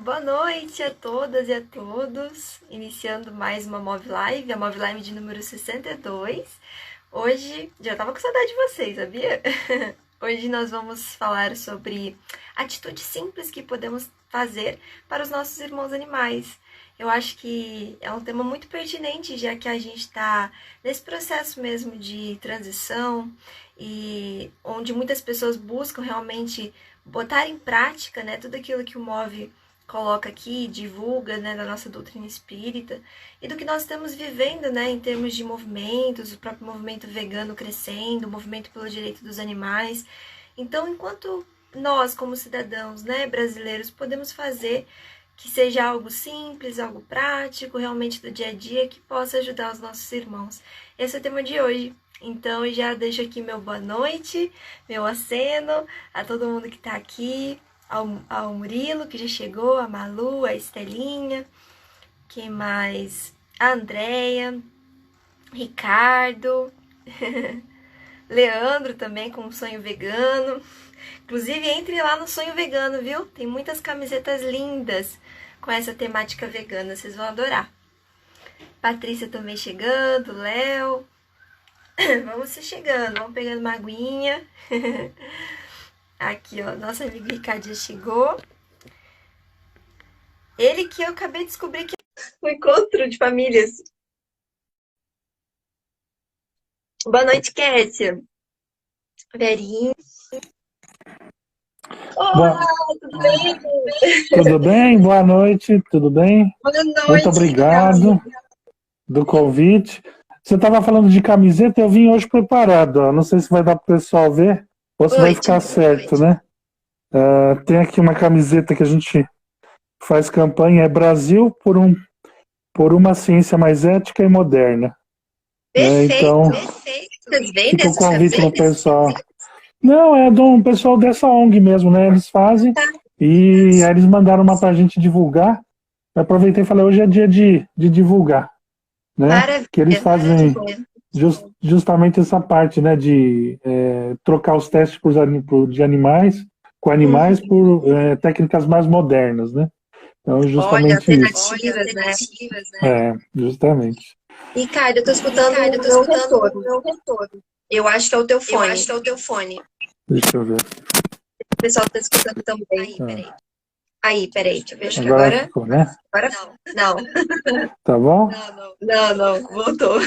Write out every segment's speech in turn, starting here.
Boa noite a todas e a todos. Iniciando mais uma Move Live, a Move Live de número 62. Hoje, já tava com saudade de vocês, sabia? Hoje nós vamos falar sobre atitudes simples que podemos fazer para os nossos irmãos animais. Eu acho que é um tema muito pertinente, já que a gente está nesse processo mesmo de transição e onde muitas pessoas buscam realmente botar em prática, né, tudo aquilo que o Move coloca aqui, divulga, né, da nossa doutrina espírita e do que nós estamos vivendo, né, em termos de movimentos, o próprio movimento vegano crescendo, o movimento pelo direito dos animais. Então, enquanto nós, como cidadãos, né, brasileiros, podemos fazer que seja algo simples, algo prático, realmente do dia a dia, que possa ajudar os nossos irmãos. Esse é o tema de hoje. Então, eu já deixo aqui meu boa noite, meu aceno a todo mundo que está aqui, ao Murilo, que já chegou, a Malu, a Estelinha, quem mais? A Andréia, Ricardo, Leandro também com o Sonho Vegano. Inclusive, entre lá no Sonho Vegano, viu? Tem muitas camisetas lindas com essa temática vegana, vocês vão adorar. Patrícia também chegando, Léo. Vamos se chegando, vamos pegando uma aguinha. Aqui, ó, nosso amigo Ricardo já chegou. Ele que eu acabei de descobrir que é um encontro de famílias. Boa noite, Kécia. Verinha. Olá, Boa... tudo bem? Tudo bem? Boa noite, tudo bem? Boa noite, Muito obrigado do convite. Você estava falando de camiseta, eu vim hoje preparado. Ó. Não sei se vai dar para o pessoal ver ou se vai ficar certo, né? Tem aqui uma camiseta que a gente faz campanha, é Brasil por uma ciência mais ética e moderna. Perfeito, então, perfeito. Vocês vendem fica o essas convite para o camisetas? pessoal. Não, é do pessoal dessa ONG mesmo, né? Eles fazem e aí eles mandaram uma para a gente divulgar. Eu aproveitei e falei, hoje é dia de divulgar, né? Maravilha, Que eles fazem justamente essa parte, né? De trocar os testes de animais, com animais por técnicas mais modernas, né? Então, justamente alternativas, né? Justamente. Ricardo, eu tô escutando o retorno. Eu acho que é o teu fone. Deixa eu ver. O pessoal tá escutando também. Aí, peraí, deixa eu ver. Acho que Agora agora... ficou, né? Agora não. Tá bom? Não, voltou.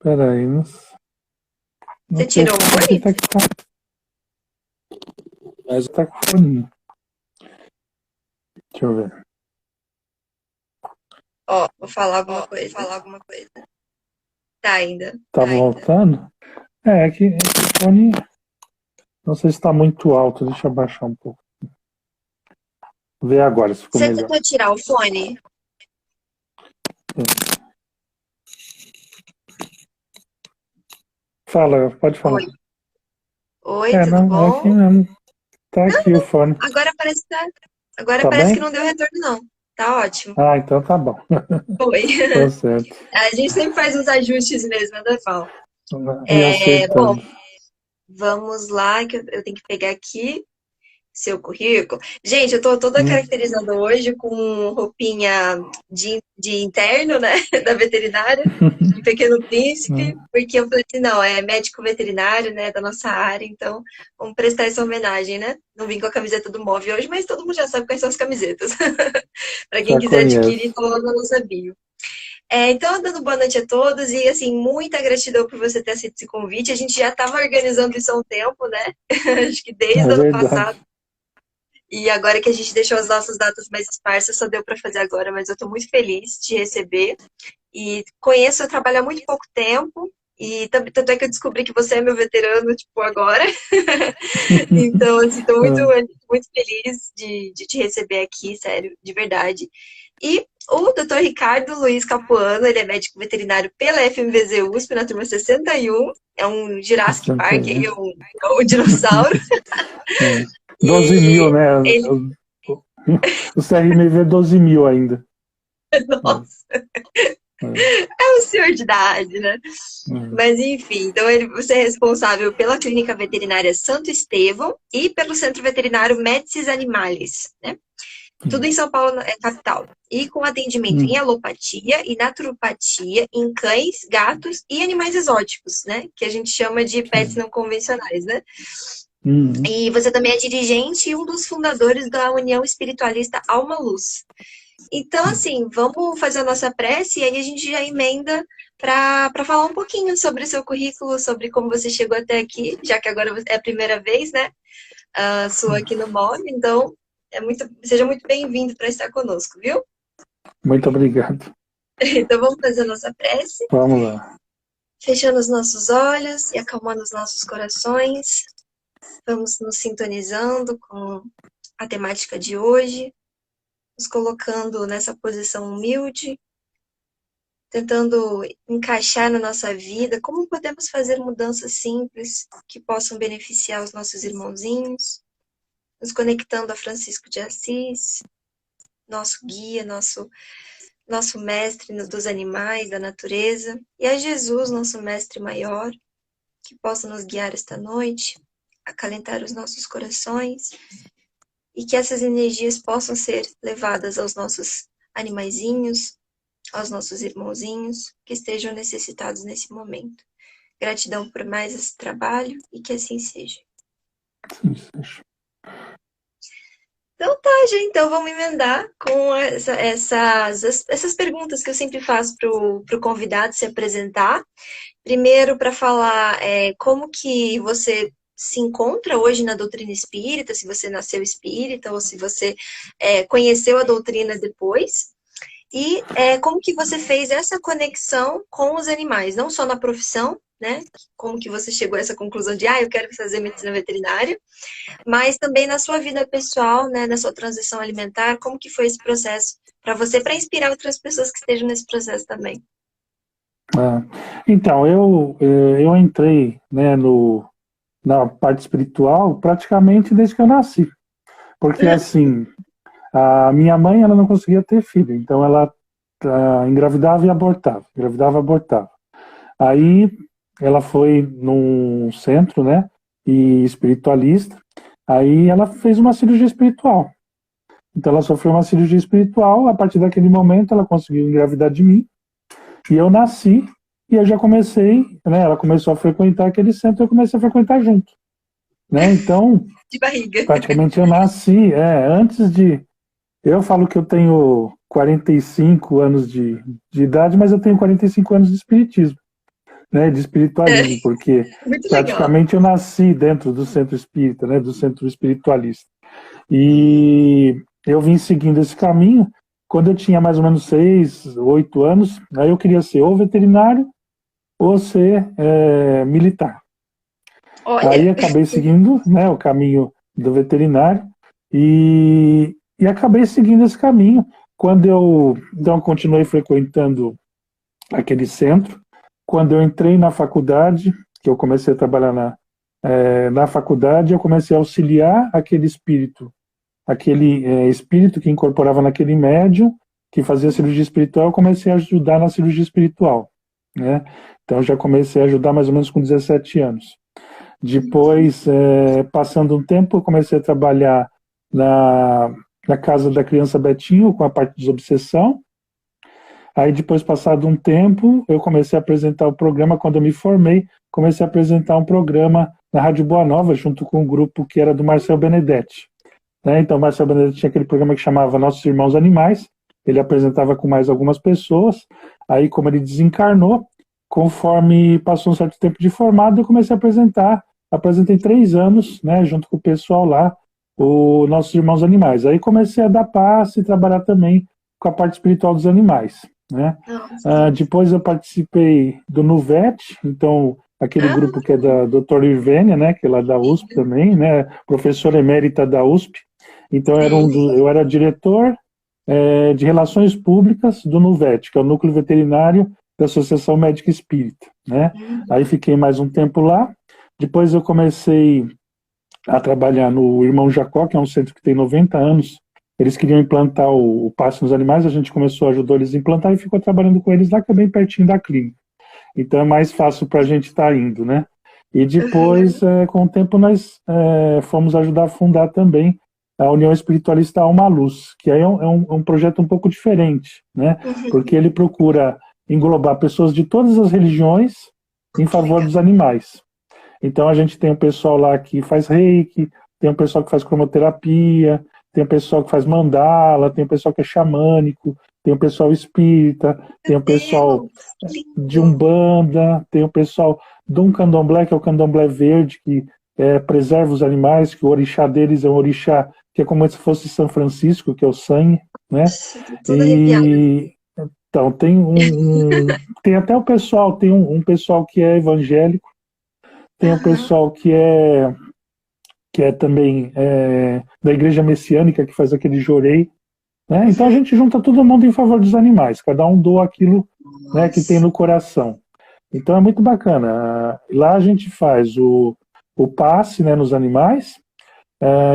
Peraí. Você tirou o fone? Mas tá com fone. Deixa eu ver. Ó, vou falar alguma coisa. Tá ainda. Tá voltando? É que esse fone... Não sei se está muito alto, deixa eu abaixar um pouco. Vê agora se ficou Você melhor. tentou tirar o fone? Fala, pode falar. Oi, tudo bom? É aqui mesmo. Tá aqui o fone. Agora parece bem? que não deu retorno, não. Tá ótimo. Ah, então tá bom. Oi. Tá certo. A gente sempre faz uns ajustes mesmo, né, Paulo? Bom, vamos lá, que eu tenho que pegar aqui seu currículo. Gente, eu tô toda caracterizada hoje com roupinha de interno, né, da veterinária, de Pequeno Príncipe, porque eu falei assim, não, é médico veterinário, né, da nossa área, então vamos prestar essa homenagem, né? Não vim com a camiseta do Move hoje, mas todo mundo já sabe quais são as camisetas. Para quem quiser adquirir, coloca no nosso bio. Então, dando boa noite a todos e, assim, muita gratidão por você ter aceito esse convite. A gente já estava organizando isso há um tempo, né? Acho que desde o ano passado. E agora que a gente deixou as nossas datas mais esparsas, só deu para fazer agora, mas eu estou muito feliz de te receber. E conheço o trabalho há muito pouco tempo, e tanto é que eu descobri que você é meu veterano, tipo, agora. Então, assim, estou muito feliz de te receber aqui, sério, de verdade. E o Dr. Ricardo Luiz Capuano, ele é médico veterinário pela FMVZ USP, na turma 61. É um Jurassic Park, aí, um dinossauro. 12 mil, né? O CRMV 12 mil ainda. Nossa. É o senhor de idade, né? É. Mas enfim, então você é responsável pela Clínica Veterinária Santo Estevão e pelo Centro Veterinário Médicis Animalis, né? Tudo em São Paulo, capital. E com atendimento em alopatia e naturopatia em cães, gatos e animais exóticos, né? Que a gente chama de pets não convencionais, né? E você também é dirigente e um dos fundadores da União Espiritualista Alma Luz. Então, assim, vamos fazer a nossa prece e aí a gente já emenda para falar um pouquinho sobre o seu currículo, sobre como você chegou até aqui, já que agora é a primeira vez, né? Sua aqui no MOV, então seja muito bem-vindo para estar conosco, viu? Muito obrigado. Então vamos fazer a nossa prece. Vamos lá. Fechando os nossos olhos e acalmando os nossos corações. Vamos nos sintonizando com a temática de hoje, nos colocando nessa posição humilde, tentando encaixar na nossa vida como podemos fazer mudanças simples que possam beneficiar os nossos irmãozinhos, nos conectando a Francisco de Assis, nosso guia, nosso mestre dos animais, da natureza, e a Jesus, nosso mestre maior, que possa nos guiar esta noite, acalentar os nossos corações, e que essas energias possam ser levadas aos nossos animaizinhos, aos nossos irmãozinhos que estejam necessitados nesse momento. Gratidão por mais esse trabalho e que assim seja. Sim, seja. Então tá, gente, então vamos emendar com essas perguntas que eu sempre faço para o convidado se apresentar. Primeiro, para falar como que você se encontra hoje na doutrina espírita, se você nasceu espírita ou se você conheceu a doutrina depois. E como que você fez essa conexão com os animais, não só na profissão, né? Como que você chegou a essa conclusão de, eu quero fazer medicina veterinária, mas também na sua vida pessoal, né? Na sua transição alimentar, como que foi esse processo para você, para inspirar outras pessoas que estejam nesse processo também? Então, eu entrei, né, na parte espiritual praticamente desde que eu nasci. Porque, assim, a minha mãe, ela não conseguia ter filho, então ela engravidava e abortava, engravidava e abortava. Aí ela foi num centro, né, e espiritualista, aí ela fez uma cirurgia espiritual. Então ela sofreu uma cirurgia espiritual, a partir daquele momento ela conseguiu engravidar de mim, e eu nasci, e eu já comecei, né, ela começou a frequentar aquele centro, eu comecei a frequentar junto. Né, então, de barriga. Praticamente eu nasci, antes de... Eu falo que eu tenho 45 anos de idade, mas eu tenho 45 anos de espiritismo, né, de espiritualismo, porque praticamente eu nasci dentro do centro espírita, né, do centro espiritualista. E eu vim seguindo esse caminho. Quando eu tinha mais ou menos 6, 8 anos, aí eu queria ser ou veterinário ou ser militar. Olha. Aí acabei seguindo, né, o caminho do veterinário e acabei seguindo esse caminho. Quando eu então continuei frequentando aquele centro, quando eu entrei na faculdade, que eu comecei a trabalhar na faculdade, eu comecei a auxiliar aquele espírito que incorporava naquele médium, que fazia cirurgia espiritual, eu comecei a ajudar na cirurgia espiritual, né? Então já comecei a ajudar mais ou menos com 17 anos. Depois, passando um tempo, eu comecei a trabalhar na casa da criança Betinho, com a parte de desobsessão. Aí, depois, passado um tempo, eu comecei a apresentar o programa. Quando eu me formei, comecei a apresentar um programa na Rádio Boa Nova, junto com um grupo que era do Marcel Benedetti. Né? Então, o Marcel Benedetti tinha aquele programa que chamava Nossos Irmãos Animais. Ele apresentava com mais algumas pessoas. Aí, como ele desencarnou, conforme passou um certo tempo de formado, eu comecei a apresentar. Apresentei 3 anos, né, junto com o pessoal lá, o Nossos Irmãos Animais. Aí comecei a dar passe e trabalhar também com a parte espiritual dos animais. Né? Depois eu participei do NUVET, então aquele grupo que é da doutora Irvênia, né, que é lá da USP também, né, professora emérita da USP. Então eu era diretor de Relações Públicas do NUVET, que é o Núcleo Veterinário da Associação Médica Espírita. Né? Aí fiquei mais um tempo lá. Depois eu comecei a trabalhar no Irmão Jacó, que é um centro que tem 90 anos eles queriam implantar o passe nos animais, a gente começou a ajudar eles a implantar e ficou trabalhando com eles lá, que é bem pertinho da clínica. Então é mais fácil para a gente estar indo, né? E depois, Uhum. com o tempo, nós fomos ajudar a fundar também a União Espiritualista Alma Luz, que aí é um projeto um pouco diferente, né? Porque Uhum. ele procura englobar pessoas de todas as religiões em Que favor legal. dos animais. Então a gente tem o pessoal lá que faz reiki, tem o pessoal que faz cromoterapia, tem o pessoal que faz mandala, tem o pessoal que é xamânico, tem o pessoal espírita, Meu tem o pessoal Deus, que de lindo. Umbanda, tem o pessoal de um candomblé, que é o candomblé verde, que preserva os animais, que o orixá deles é um orixá que é como se fosse São Francisco, que é o sangue, né? Nossa, tô toda arrepiada. E então tem até o pessoal, tem um pessoal que é evangélico, tem o Aham. pessoal que é também da igreja messiânica, que faz aquele jorei, né? Então a Uhum. gente junta todo mundo em favor dos animais, cada um doa aquilo, né, que tem Nossa. no coração. Então é muito bacana. Lá a gente faz o passe, né, nos animais,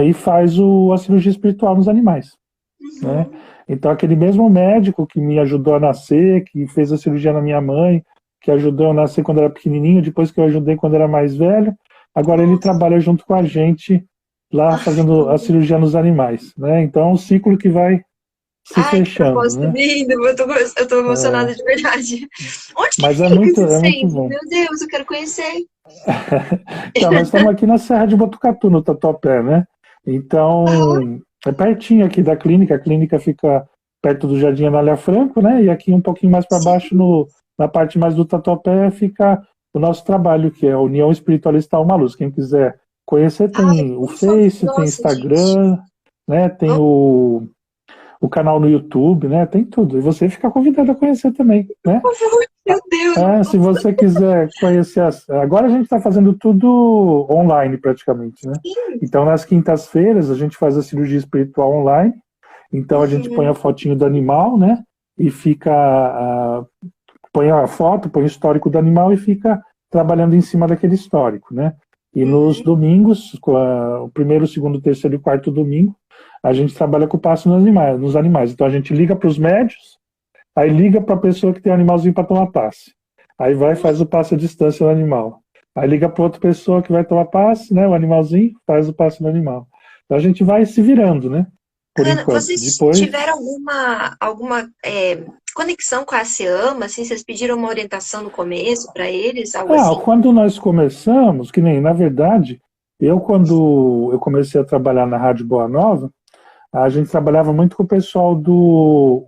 e faz a cirurgia espiritual nos animais, né? Uhum. Então aquele mesmo médico que me ajudou a nascer, que fez a cirurgia na minha mãe, que ajudou eu a nascer quando era pequenininho, depois que eu ajudei quando era mais velho, agora ele Nossa. trabalha junto com a gente lá Ai, fazendo a cirurgia nos animais, né? Então é um ciclo que vai se ai, que fechando, propósito né? lindo. Eu tô emocionada de verdade. Onde que Mas é fica muito, esse é muito centro? bom. Meu Deus, eu quero conhecer. Então, nós estamos aqui na Serra de Botucatu, no Tatuapé, né? Aham. Então, é pertinho aqui da clínica. A clínica fica perto do Jardim Anália Franco, né? E aqui um pouquinho mais para baixo, Sim. na parte mais do Tatuapé, fica o nosso trabalho, que é a União Espiritualista Alma Luz. Quem quiser conhecer, Ai, tem o por favor. Face, tem Nossa, gente. Instagram, né? Tem Vamos, o canal no YouTube, né? Tem tudo. E você fica convidado a conhecer também, né? por favor. Meu Deus. Se você quiser conhecer agora a gente está fazendo tudo online praticamente, né? Sim. Então nas quintas-feiras a gente faz a cirurgia espiritual online. Então a gente põe a Uhum. fotinho do animal, né? E fica põe a foto, põe o histórico do animal e fica trabalhando em cima daquele histórico, né? E nos Uhum. domingos, o primeiro, segundo, terceiro e quarto domingo, a gente trabalha com o passo nos animais. Então a gente liga para os médios. Aí liga para a pessoa que tem o animalzinho para tomar passe. Aí vai e faz o passe à distância no animal. Aí liga para outra pessoa que vai tomar passe, né? O animalzinho faz o passe no animal. Então a gente vai se virando, né? Por Ana, enquanto. vocês Depois. tiveram alguma conexão com a SEAMA? Assim, vocês pediram uma orientação no começo para eles, algo assim? Quando nós começamos, que nem, na verdade, quando eu comecei a trabalhar na Rádio Boa Nova, a gente trabalhava muito com o pessoal do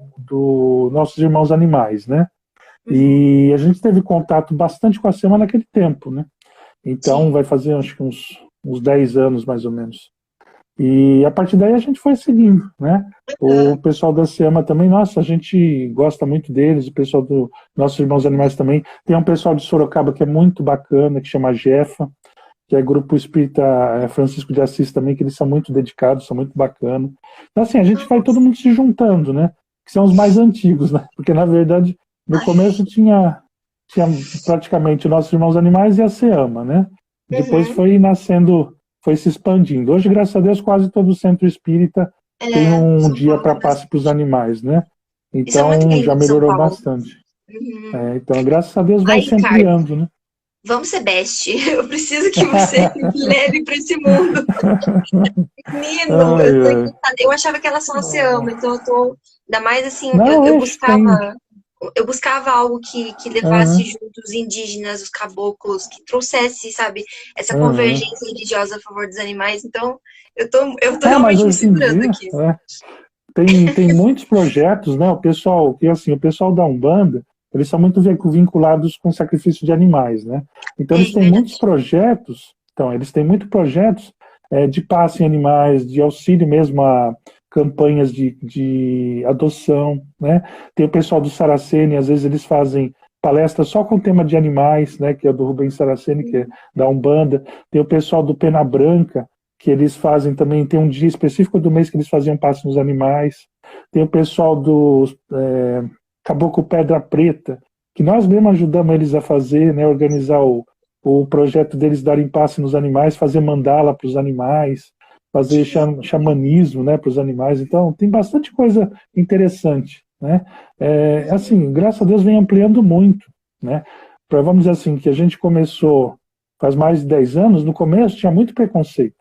nossos irmãos animais, né? Uhum. E a gente teve contato bastante com a SEMA naquele tempo, né? Então Sim. vai fazer acho que uns 10 anos mais ou menos. E a partir daí a gente foi seguindo, né? O Aham. pessoal da SEMA também, nossa, a gente gosta muito deles, o pessoal do nossos irmãos animais também. Tem um pessoal de Sorocaba que é muito bacana, que chama Jefa, que é grupo espírita Francisco de Assis também, que eles são muito dedicados, são muito bacanas. Então assim, a gente vai todo Nossa. mundo se juntando, né? Que são os mais antigos, né? Porque na verdade, no começo Ai. tinha praticamente nossos irmãos animais e a SEAMA, né? Depois Uhum. foi nascendo, foi se expandindo. Hoje, graças a Deus, quase todo centro espírita tem um São dia Paulo para tem passe para os bastante. animais, né? Isso é muito Então lindo já de São melhorou Paulo. bastante. Uhum. Então, graças a Deus, vai Ai, se Ricardo, ampliando, né? vamos ser best. Eu preciso que você me leve para esse mundo. Menino, Ai, eu tô ai. encantada. Eu achava que ela só se ama, então eu tô. Ainda mais assim, Não, tem. eu buscava algo que levasse Aham, junto os indígenas, os caboclos, que trouxesse, sabe, essa aham. convergência religiosa a favor dos animais. Então, eu tô Mas realmente me hoje em segurando dia aqui. tem muitos projetos, né? O pessoal da Umbanda, eles são muito vinculados com sacrifício de animais, né? Então É eles têm muitos verdade. projetos, eles têm muitos projetos de passe em animais, de auxílio mesmo a campanhas de adoção, né? Tem o pessoal do Saraceni, às vezes eles fazem palestras só com o tema de animais, né? Que é do Rubens Saraceni, que é da Umbanda. Tem o pessoal do Pena Branca, que eles fazem também, tem um dia específico do mês que eles faziam passe nos animais. Tem o pessoal do Caboclo Pedra Preta, que nós mesmos ajudamos eles a fazer, né, organizar o projeto deles darem passe nos animais, fazer mandala para os animais. fazer xamanismo, né, para os animais. Então, tem bastante coisa interessante, né? Assim, graças a Deus vem ampliando muito, né? Vamos dizer assim, que a gente começou faz mais de 10 anos, no começo tinha muito preconceito.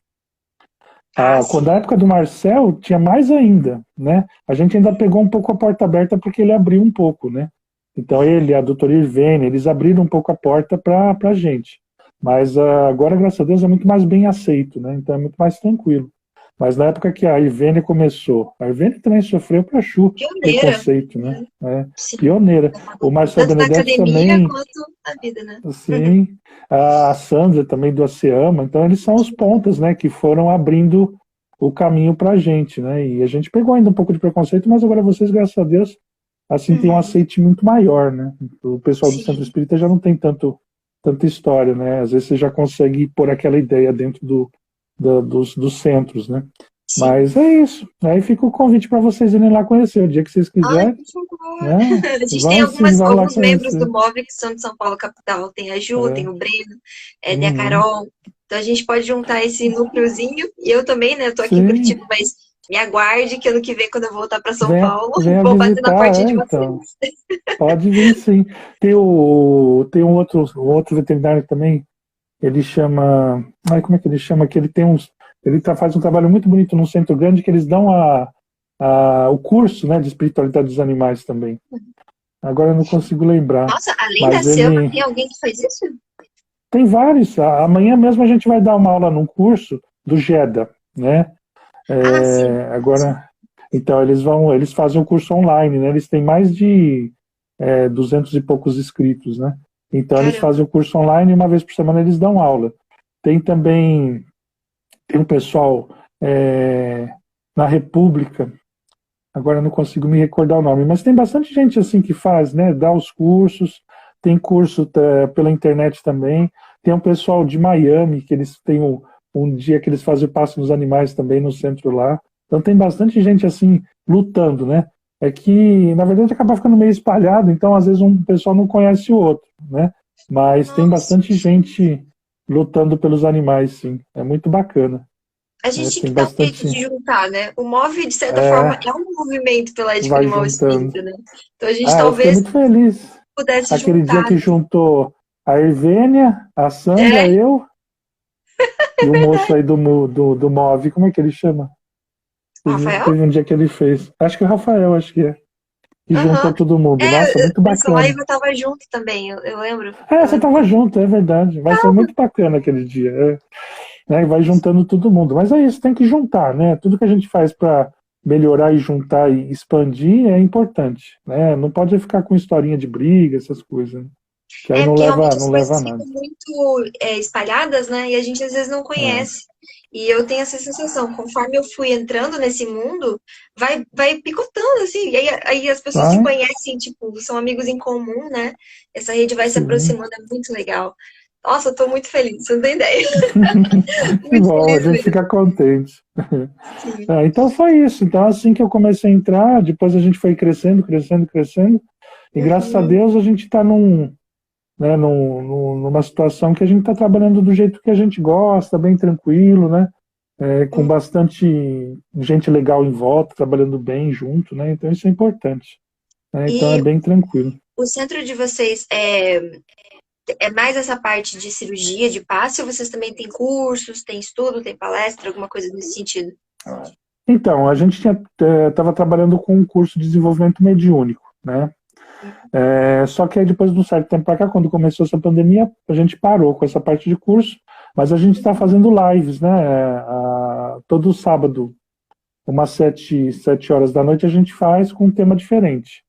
Quando a época do Marcel, tinha mais ainda, né? A gente ainda pegou um pouco a porta aberta porque ele abriu um pouco, né? Então ele, a doutora Irvênia, eles abriram um pouco a porta para a gente. Mas agora, graças a Deus, é muito mais bem aceito, né? Então é muito mais tranquilo. Mas na época que a Irvênia começou, a Irvênia também sofreu para chu preconceito, né? Pioneira. O Marcel Tanto na Benedetti academia também. quanto na vida, né? Sim. A Sandra também do Oceama. Então eles são os pontas, né? Que foram abrindo o caminho para a gente, né? E a gente pegou ainda um pouco de preconceito, mas agora vocês, graças a Deus, assim, tem um aceite muito maior, né? O pessoal do Centro Espírita já não tem tanta história, né? Às vezes você já consegue pôr aquela ideia dentro dos centros, né? Sim. Mas é isso. Aí fica o convite para vocês irem lá conhecer o dia que vocês quiserem. Né? A gente tem alguns membros do MOV que são de São Paulo capital. Tem a Ju, tem o Breno, tem a Carol. Então a gente pode juntar esse núcleozinho. E eu também, né? Eu tô aqui em Curitiba, mas me aguarde que ano que vem, quando eu voltar para São Paulo, vou bater na portinha de vocês. Então. Pode vir, sim. Tem um outro veterinário também, ele chama... como é que ele chama? Que ele faz um trabalho muito bonito num centro grande, que eles dão o curso, né, de espiritualidade dos animais também. Agora eu não consigo lembrar. Nossa, além da SEAMA, tem alguém que faz isso? Tem vários. Amanhã mesmo a gente vai dar uma aula num curso do GEDA, né? Sim. Agora, então eles fazem um curso online, né? Eles têm mais de 200 e poucos inscritos, né? Então eles fazem o curso online e uma vez por semana eles dão aula. Tem um pessoal na República, agora eu não consigo me recordar o nome, mas tem bastante gente assim que faz, né? Dá os cursos, tem curso pela internet também. Tem um pessoal de Miami que eles têm um dia que eles fazem o passo nos animais também no centro lá. Então tem bastante gente assim lutando, né? É que, na verdade, acaba ficando meio espalhado, então às vezes um pessoal não conhece o outro, né? Mas tem bastante gente lutando pelos animais, sim. É muito bacana. A gente tem que dar um jeito de juntar, né? O MOV, de certa forma, é um movimento pela ética animal espírita, né? Então a gente talvez eu fiquei muito feliz. Pudesse Aquele juntar, dia que juntou a Irvênia, a Sandra, eu e o moço aí do MOV, como é que ele chama? Rafael? Teve um dia que ele fez. Acho que o Rafael, E juntou todo mundo. Nossa, muito bacana. Essa live eu tava junto também, eu lembro. Você tava junto, é verdade. Vai ser muito bacana aquele dia. Vai juntando todo mundo. Mas é isso, tem que juntar, né? Tudo que a gente faz para melhorar e juntar e expandir é importante, né? Não pode ficar com historinha de briga, essas coisas. Né? Que aí não leva a nada. Muito espalhadas, né? E a gente às vezes não conhece. E eu tenho essa sensação, conforme eu fui entrando nesse mundo, vai picotando, assim. E aí as pessoas te conhecem, tipo, são amigos em comum, né? Essa rede vai se aproximando, é muito legal. Nossa, eu tô muito feliz, você não tem ideia. Que bom, a gente fica contente. Então foi isso. Então assim que eu comecei a entrar, depois a gente foi crescendo. E graças a Deus a gente está numa situação que a gente está trabalhando do jeito que a gente gosta, bem tranquilo, né? Com bastante gente legal em volta, trabalhando bem junto, né? Então isso é importante. Então é bem tranquilo. O centro de vocês é mais essa parte de cirurgia, de passe, ou vocês também têm cursos, tem estudo, tem palestra, alguma coisa nesse sentido? Então, a gente estava trabalhando com um curso de desenvolvimento mediúnico, né? Só que aí depois de um certo tempo para cá, quando começou essa pandemia, a gente parou com essa parte de curso, mas a gente está fazendo lives, né? Todo sábado, umas 7 horas da noite, a gente faz com um tema diferente.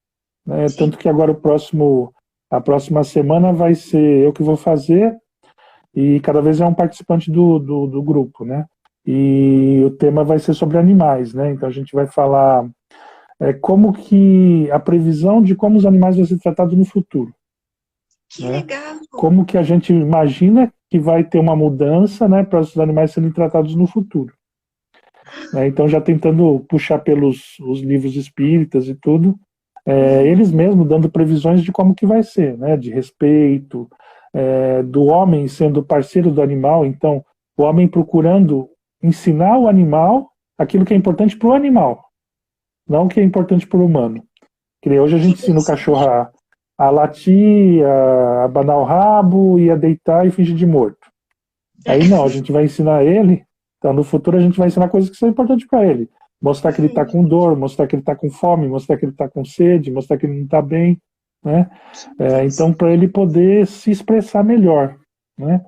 Né? Tanto que agora a próxima semana vai ser eu que vou fazer, e cada vez é um participante do grupo, né? E o tema vai ser sobre animais, né? Então a gente vai falar como que a previsão de como os animais vão ser tratados no futuro. Que legal! Como que a gente imagina que vai ter uma mudança, né, para os animais serem tratados no futuro. Então já tentando puxar pelos os livros espíritas e tudo, eles mesmos dando previsões de como que vai ser, né, de respeito, do homem sendo parceiro do animal, então o homem procurando ensinar o animal aquilo que é importante para o animal, não o que é importante para o humano. Que nem hoje a gente ensina o cachorro a latir, a abanar o rabo e a deitar e fingir de morto. Aí não, a gente vai ensinar ele, então no futuro a gente vai ensinar coisas que são importantes para ele. Mostrar que ele está com dor, mostrar que ele está com fome, mostrar que ele está com sede, mostrar que ele não está bem, né? Então, para ele poder se expressar melhor, né?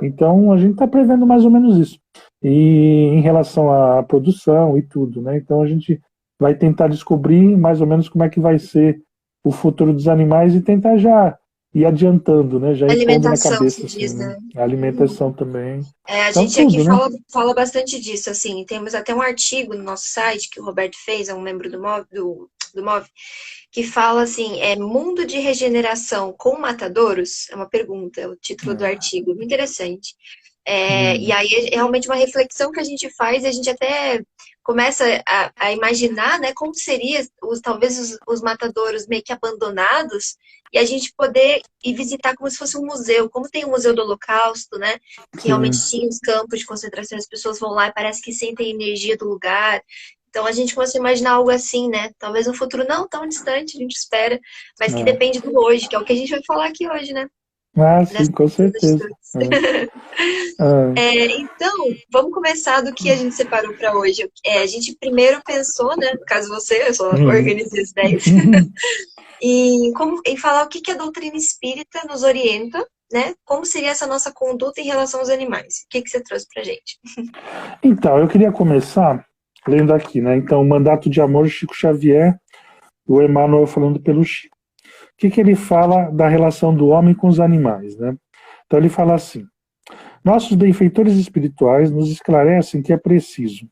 Então, a gente está prevendo mais ou menos isso. E em relação à produção e tudo, né? Então, a gente vai tentar descobrir mais ou menos como é que vai ser o futuro dos animais e tentar já ir adiantando, né? Já ir pondo na cabeça, se diz, assim, né? A alimentação também. A Então, gente aqui tudo, né? fala bastante disso, assim. Temos até um artigo no nosso site que o Roberto fez, é um membro do MOV, que fala assim, Mundo de Regeneração com Matadouros? É uma pergunta, é o título do artigo. Muito interessante. E aí é realmente uma reflexão que a gente faz e a gente até começa a imaginar, né, como seria talvez os matadouros meio que abandonados e a gente poder ir visitar como se fosse um museu, como tem o Museu do Holocausto, né, que realmente tinha os campos de concentração, as pessoas vão lá e parece que sentem a energia do lugar. Então a gente começa a imaginar algo assim, né? Talvez um futuro não tão distante, a gente espera, mas que depende do hoje, que é o que a gente vai falar aqui hoje, né? Sim, com certeza. Então, vamos começar do que a gente separou para hoje. A gente primeiro pensou, né? No caso você, eu só organizei as ideias, em falar o que a doutrina espírita nos orienta, né? Como seria essa nossa conduta em relação aos animais? O que você trouxe pra gente? Então, eu queria começar lendo aqui, né? Então, o Mandato de Amor, Chico Xavier, o Emmanuel falando pelo Chico. O que ele fala da relação do homem com os animais, né? Então, ele fala assim: nossos benfeitores espirituais nos esclarecem que é preciso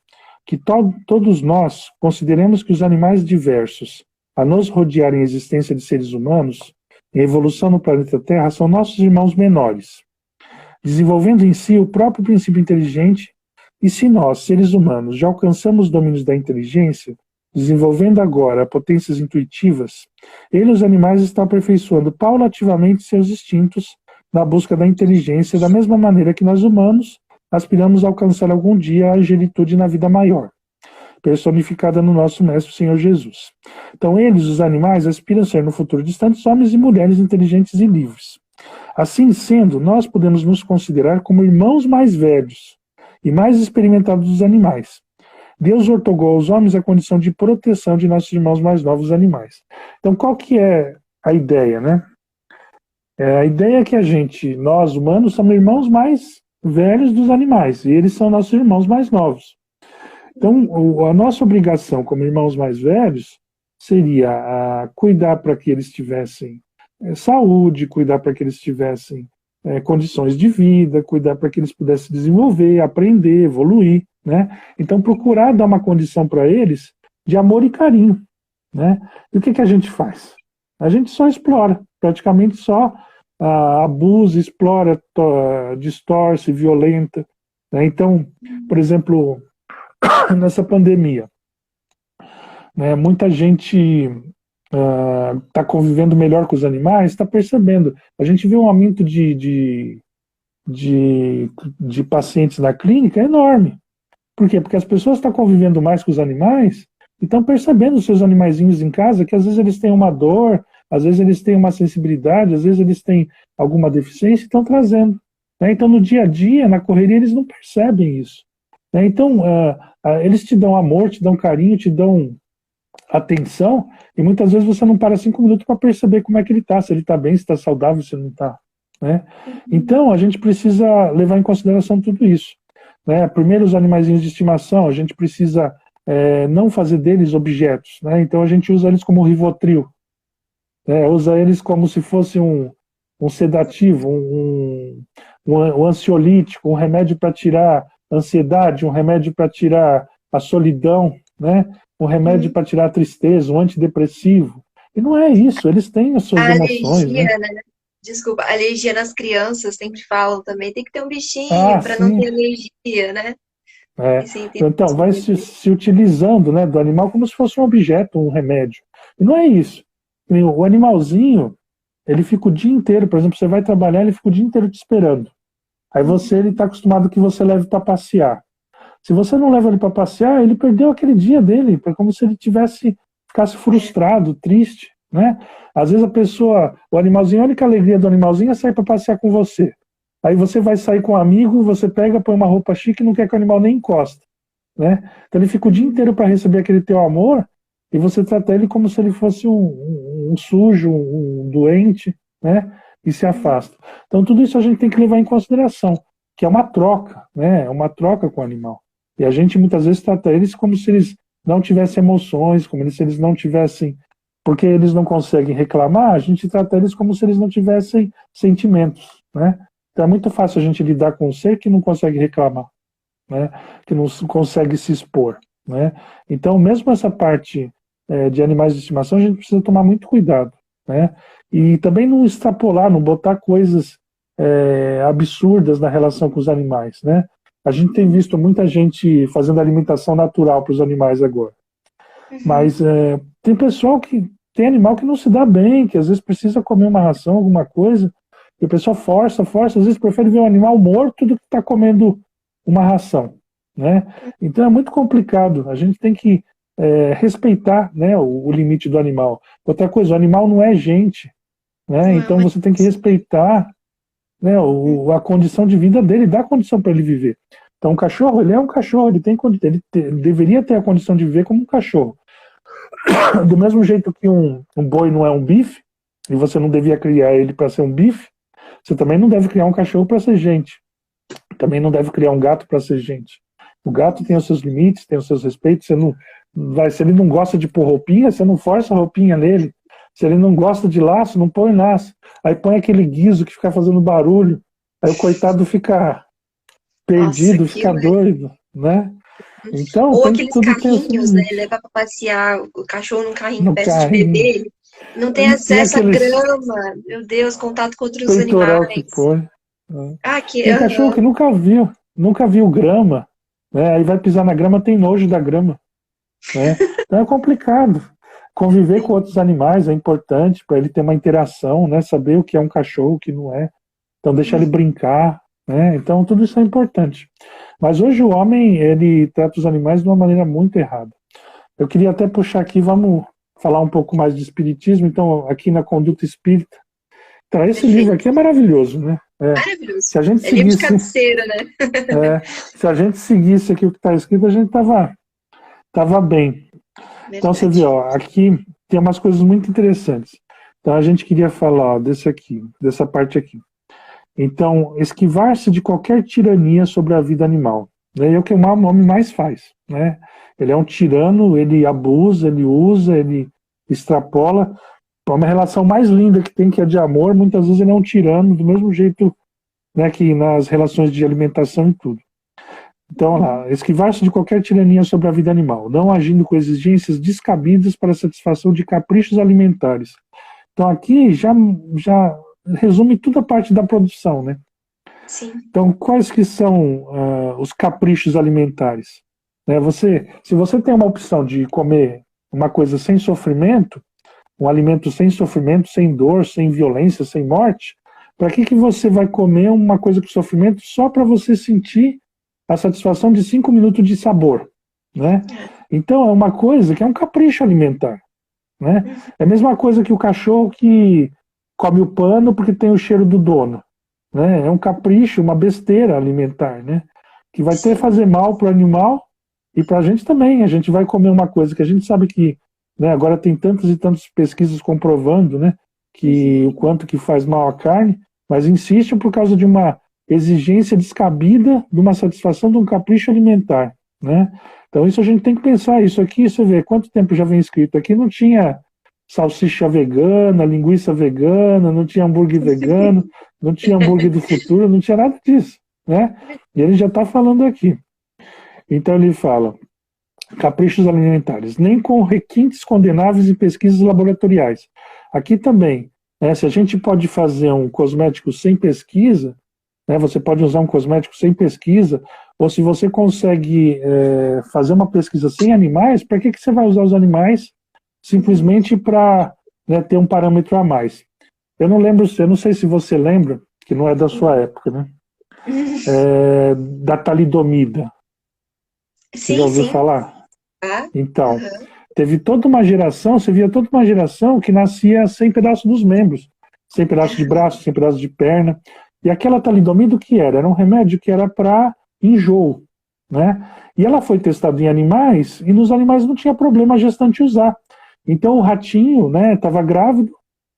que todos nós consideremos que os animais diversos a nos rodearem a existência de seres humanos, em evolução no planeta Terra, são nossos irmãos menores, desenvolvendo em si o próprio princípio inteligente. E se nós, seres humanos, já alcançamos os domínios da inteligência, desenvolvendo agora potências intuitivas, eles, os animais, estão aperfeiçoando paulativamente seus instintos na busca da inteligência, da mesma maneira que nós, humanos, aspiramos a alcançar algum dia a angelitude na vida maior, personificada no nosso Mestre Senhor Jesus. Então, eles, os animais, aspiram a ser no futuro distante homens e mulheres inteligentes e livres. Assim sendo, nós podemos nos considerar como irmãos mais velhos e mais experimentados dos animais. Deus ortogou aos homens a condição de proteção de nossos irmãos mais novos animais. Então, qual que é a ideia, né? A ideia é que nós humanos, somos irmãos mais velhos dos animais, e eles são nossos irmãos mais novos. Então, a nossa obrigação como irmãos mais velhos seria cuidar para que eles tivessem saúde, cuidar para que eles tivessem condições de vida, cuidar para que eles pudessem desenvolver, aprender, evoluir, né? Então, procurar dar uma condição para eles de amor e carinho, né? E o que a gente faz? A gente só explora, praticamente só abusa, explora, distorce, violenta, né? Então, por exemplo, nessa pandemia, né, muita gente está convivendo melhor com os animais, está percebendo. A gente vê um aumento de pacientes na clínica enorme. Por quê? Porque as pessoas estão convivendo mais com os animais e estão percebendo os seus animaizinhos em casa, que às vezes eles têm uma dor, às vezes eles têm uma sensibilidade, às vezes eles têm alguma deficiência e estão trazendo. Né? Então, no dia a dia, na correria, eles não percebem isso. Né? Então, eles te dão amor, te dão carinho, te dão atenção, e muitas vezes você não para 5 minutos para perceber como é que ele está, se ele está bem, se está saudável, se não está. Né? Então, a gente precisa levar em consideração tudo isso. Né? Primeiro, os animaizinhos de estimação, a gente precisa não fazer deles objetos. Né? Então, a gente usa eles como Rivotril. Usa eles como se fosse um sedativo, um ansiolítico, um remédio para tirar ansiedade, um remédio para tirar a solidão, né? Um remédio para tirar a tristeza, um antidepressivo. E não é isso, eles têm as suas emoções. Alergia, né? Desculpa, alergia nas crianças, sempre falam também, tem que ter um bichinho para não ter alergia, né? Então, vai se utilizando, né, do animal como se fosse um objeto, um remédio. E não é isso. O animalzinho, ele fica o dia inteiro, por exemplo, você vai trabalhar, ele fica o dia inteiro te esperando. Aí ele está acostumado que você leve para passear. Se você não leva ele para passear, ele perdeu aquele dia dele, é como se ele ficasse frustrado, triste, né? Às vezes o animalzinho, a única alegria do animalzinho é sair para passear com você. Aí você vai sair com um amigo, você pega, põe uma roupa chique e não quer que o animal nem encoste, né? Então ele fica o dia inteiro para receber aquele teu amor e você trata ele como se ele fosse um sujo, um doente, né? E se afasta. Então tudo isso a gente tem que levar em consideração, que é uma troca, né? É uma troca com o animal. E a gente muitas vezes trata eles como se eles não tivessem emoções, como se eles não tivessem, porque eles não conseguem reclamar, a gente trata eles como se eles não tivessem sentimentos, né? Então é muito fácil a gente lidar com um ser que não consegue reclamar, né? Que não consegue se expor, né? Então mesmo essa parte de animais de estimação a gente precisa tomar muito cuidado, né? E também não extrapolar, não botar coisas absurdas na relação com os animais, né? A gente tem visto muita gente fazendo alimentação natural para os animais agora. Mas tem tem animal que não se dá bem, que às vezes precisa comer uma ração, alguma coisa, e o pessoal força, às vezes prefere ver um animal morto do que estar comendo uma ração, né? Então é muito complicado, a gente tem que respeitar, né, o limite do animal. Outra coisa, o animal não é gente, né? Então você tem que respeitar, né, a condição de vida dele, dá condição para ele viver. Então o cachorro, ele é um cachorro, ele deveria ter a condição de viver como um cachorro. Do mesmo jeito que um boi não é um bife, e você não devia criar ele para ser um bife, você também não deve criar um cachorro para ser gente. Também não deve criar um gato para ser gente. O gato tem os seus limites, tem os seus respeitos. Se ele não gosta de pôr roupinha, você não força a roupinha nele. Se ele não gosta de laço, não põe laço. Aí põe aquele guiso que fica fazendo barulho. Aí o coitado fica perdido, nossa, fica doido, né? Então, ou aqueles carrinhos, né? Levar para passear o cachorro num carrinho de bebê. Não tem acesso à grama. Meu Deus, contato com outros animais. Que põe. Tem cachorro que nunca viu grama, né? Aí vai pisar na grama, tem nojo da grama, né? Então é complicado. Conviver com outros animais é importante para ele ter uma interação, né? Saber o que é um cachorro, o que não é. Então deixar ele brincar, né? Então tudo isso é importante. Mas hoje o homem, ele trata os animais de uma maneira muito errada. Eu queria até puxar aqui, vamos falar um pouco mais de espiritismo, então aqui na Conduta Espírita. Então esse livro aqui é maravilhoso, né? Maravilhoso. Se a gente seguisse, livro de cabeceira, né? Se a gente seguisse aqui o que está escrito, a gente tava bem. Verdade. Então você vê, ó, aqui tem umas coisas muito interessantes. Então a gente queria falar dessa parte aqui. Então, esquivar-se de qualquer tirania sobre a vida animal. Né? É o que o homem mais faz. Né? Ele é um tirano, ele abusa, ele usa, ele extrapola. Uma relação mais linda que tem, que é de amor, muitas vezes ele é um tirano, do mesmo jeito, né, que nas relações de alimentação e tudo. Então, lá, esquivar-se de qualquer tirania sobre a vida animal, não agindo com exigências descabidas para a satisfação de caprichos alimentares. Então, aqui já resume toda a parte da produção, né? Sim. Então, quais que são os caprichos alimentares? Né, se você tem uma opção de comer uma coisa sem sofrimento, um alimento sem sofrimento, sem dor, sem violência, sem morte, para que você vai comer uma coisa com sofrimento só para você sentir a satisfação de 5 minutos de sabor, né? Então é uma coisa que é um capricho alimentar, né? É a mesma coisa que o cachorro que come o pano porque tem o cheiro do dono, né? É um capricho, uma besteira alimentar, né? Que vai fazer mal para o animal e para a gente também. A gente vai comer uma coisa que a gente sabe que, né, agora tem tantas e tantas pesquisas comprovando, né, que o quanto que faz mal à carne, mas insiste por causa de uma exigência descabida, de uma satisfação de um capricho alimentar, né? Então isso a gente tem que pensar. Isso aqui, você vê quanto tempo já vem escrito aqui, não tinha salsicha vegana, linguiça vegana, não tinha hambúrguer vegano, não tinha hambúrguer do futuro, não tinha nada disso, né? E ele já está falando aqui. Então ele fala: caprichos alimentares, nem com requintes condenáveis e pesquisas laboratoriais. Aqui também, né, se a gente pode fazer um cosmético sem pesquisa, né, você pode usar um cosmético sem pesquisa, ou se você consegue fazer uma pesquisa sem animais, para que você vai usar os animais simplesmente para, né, ter um parâmetro a mais? Eu não sei se você lembra, que não é da sua época, né? Da talidomida. Você já Sim, ouviu sim. falar? Tá. Então, Aham. teve toda uma geração, você via toda uma geração que nascia sem pedaço dos membros, sem pedaço de braço, sem pedaço de perna. E aquela talidomida o que era? Era um remédio que era para enjoo, né? E ela foi testada em animais e nos animais não tinha problema a gestante usar. Então o ratinho, né, estava grávido,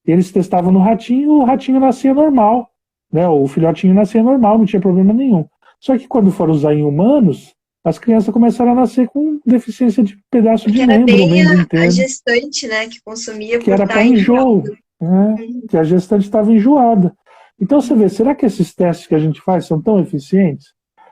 eles testavam no ratinho, o ratinho nascia normal, né? O filhotinho nascia normal, não tinha problema nenhum. Só que quando foram usar em humanos, as crianças começaram a nascer com deficiência de pedaço de Porque era membro, bem membro a inteiro, gestante, né, que consumia que por era estar para enjoada. enjoo, né? Uhum. Que a gestante estava enjoada. Então você vê, será que esses testes que a gente faz são tão eficientes?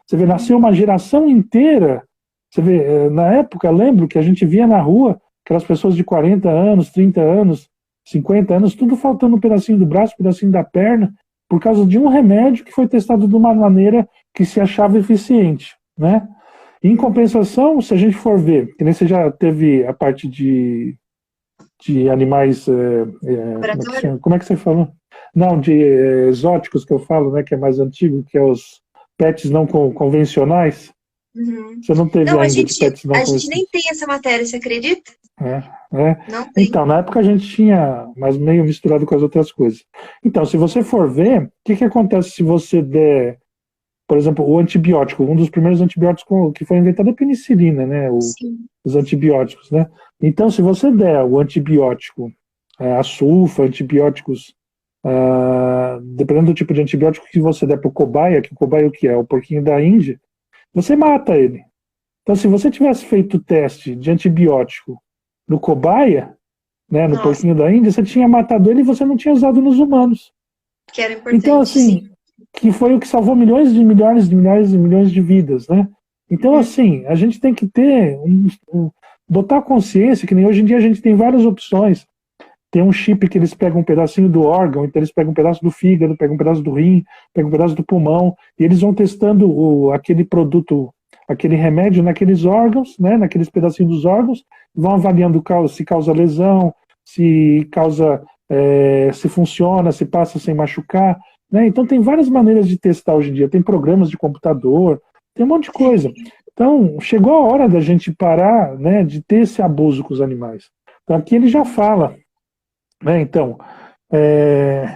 Você vê, nasceu uma geração inteira. Você vê, na época, lembro que a gente via na rua aquelas pessoas de 40 anos, 30 anos, 50 anos, tudo faltando um pedacinho do braço, um pedacinho da perna, por causa de um remédio que foi testado de uma maneira que se achava eficiente, né? Em compensação, se a gente for ver, que nem você já teve a parte de animais, como é que Laboratório? chama? Como é que você falou? Não, de exóticos que eu falo, né, que é mais antigo, que é os pets não convencionais. Uhum. Você não teve Não, ainda de pets não a gente nem convencionais. tem essa matéria, você acredita? Não tem. Então, na época a gente tinha, mas meio misturado com as outras coisas. Então, se você for ver, o que acontece se você der, por exemplo, o antibiótico, um dos primeiros antibióticos que foi inventado é a penicilina, né? Sim. Os antibióticos, né? Então, se você der o antibiótico, a sulfa, antibióticos, dependendo do tipo de antibiótico que você der para o cobaia, que o cobaia o que é? O porquinho da Índia, você mata ele. Então, se você tivesse feito o teste de antibiótico no cobaia, né, no Nossa, porquinho da Índia, você tinha matado ele e você não tinha usado nos humanos. que era Então, importante, sim. assim, que foi o que salvou milhões de milhares de milhares e milhões de vidas, né? Então, Uhum. assim, a gente tem que ter, botar consciência, que nem hoje em dia a gente tem várias opções. Tem um chip que eles pegam um pedacinho do órgão, então eles pegam um pedaço do fígado, pegam um pedaço do rim, pegam um pedaço do pulmão, e eles vão testando aquele produto, aquele remédio naqueles órgãos, né, naqueles pedacinhos dos órgãos, vão avaliando se causa lesão, se causa, se funciona, se passa sem machucar, né? Então tem várias maneiras de testar hoje em dia, tem programas de computador, tem um monte de coisa. Então chegou a hora da gente parar, né, de ter esse abuso com os animais. Então aqui ele já fala, né? Então, é,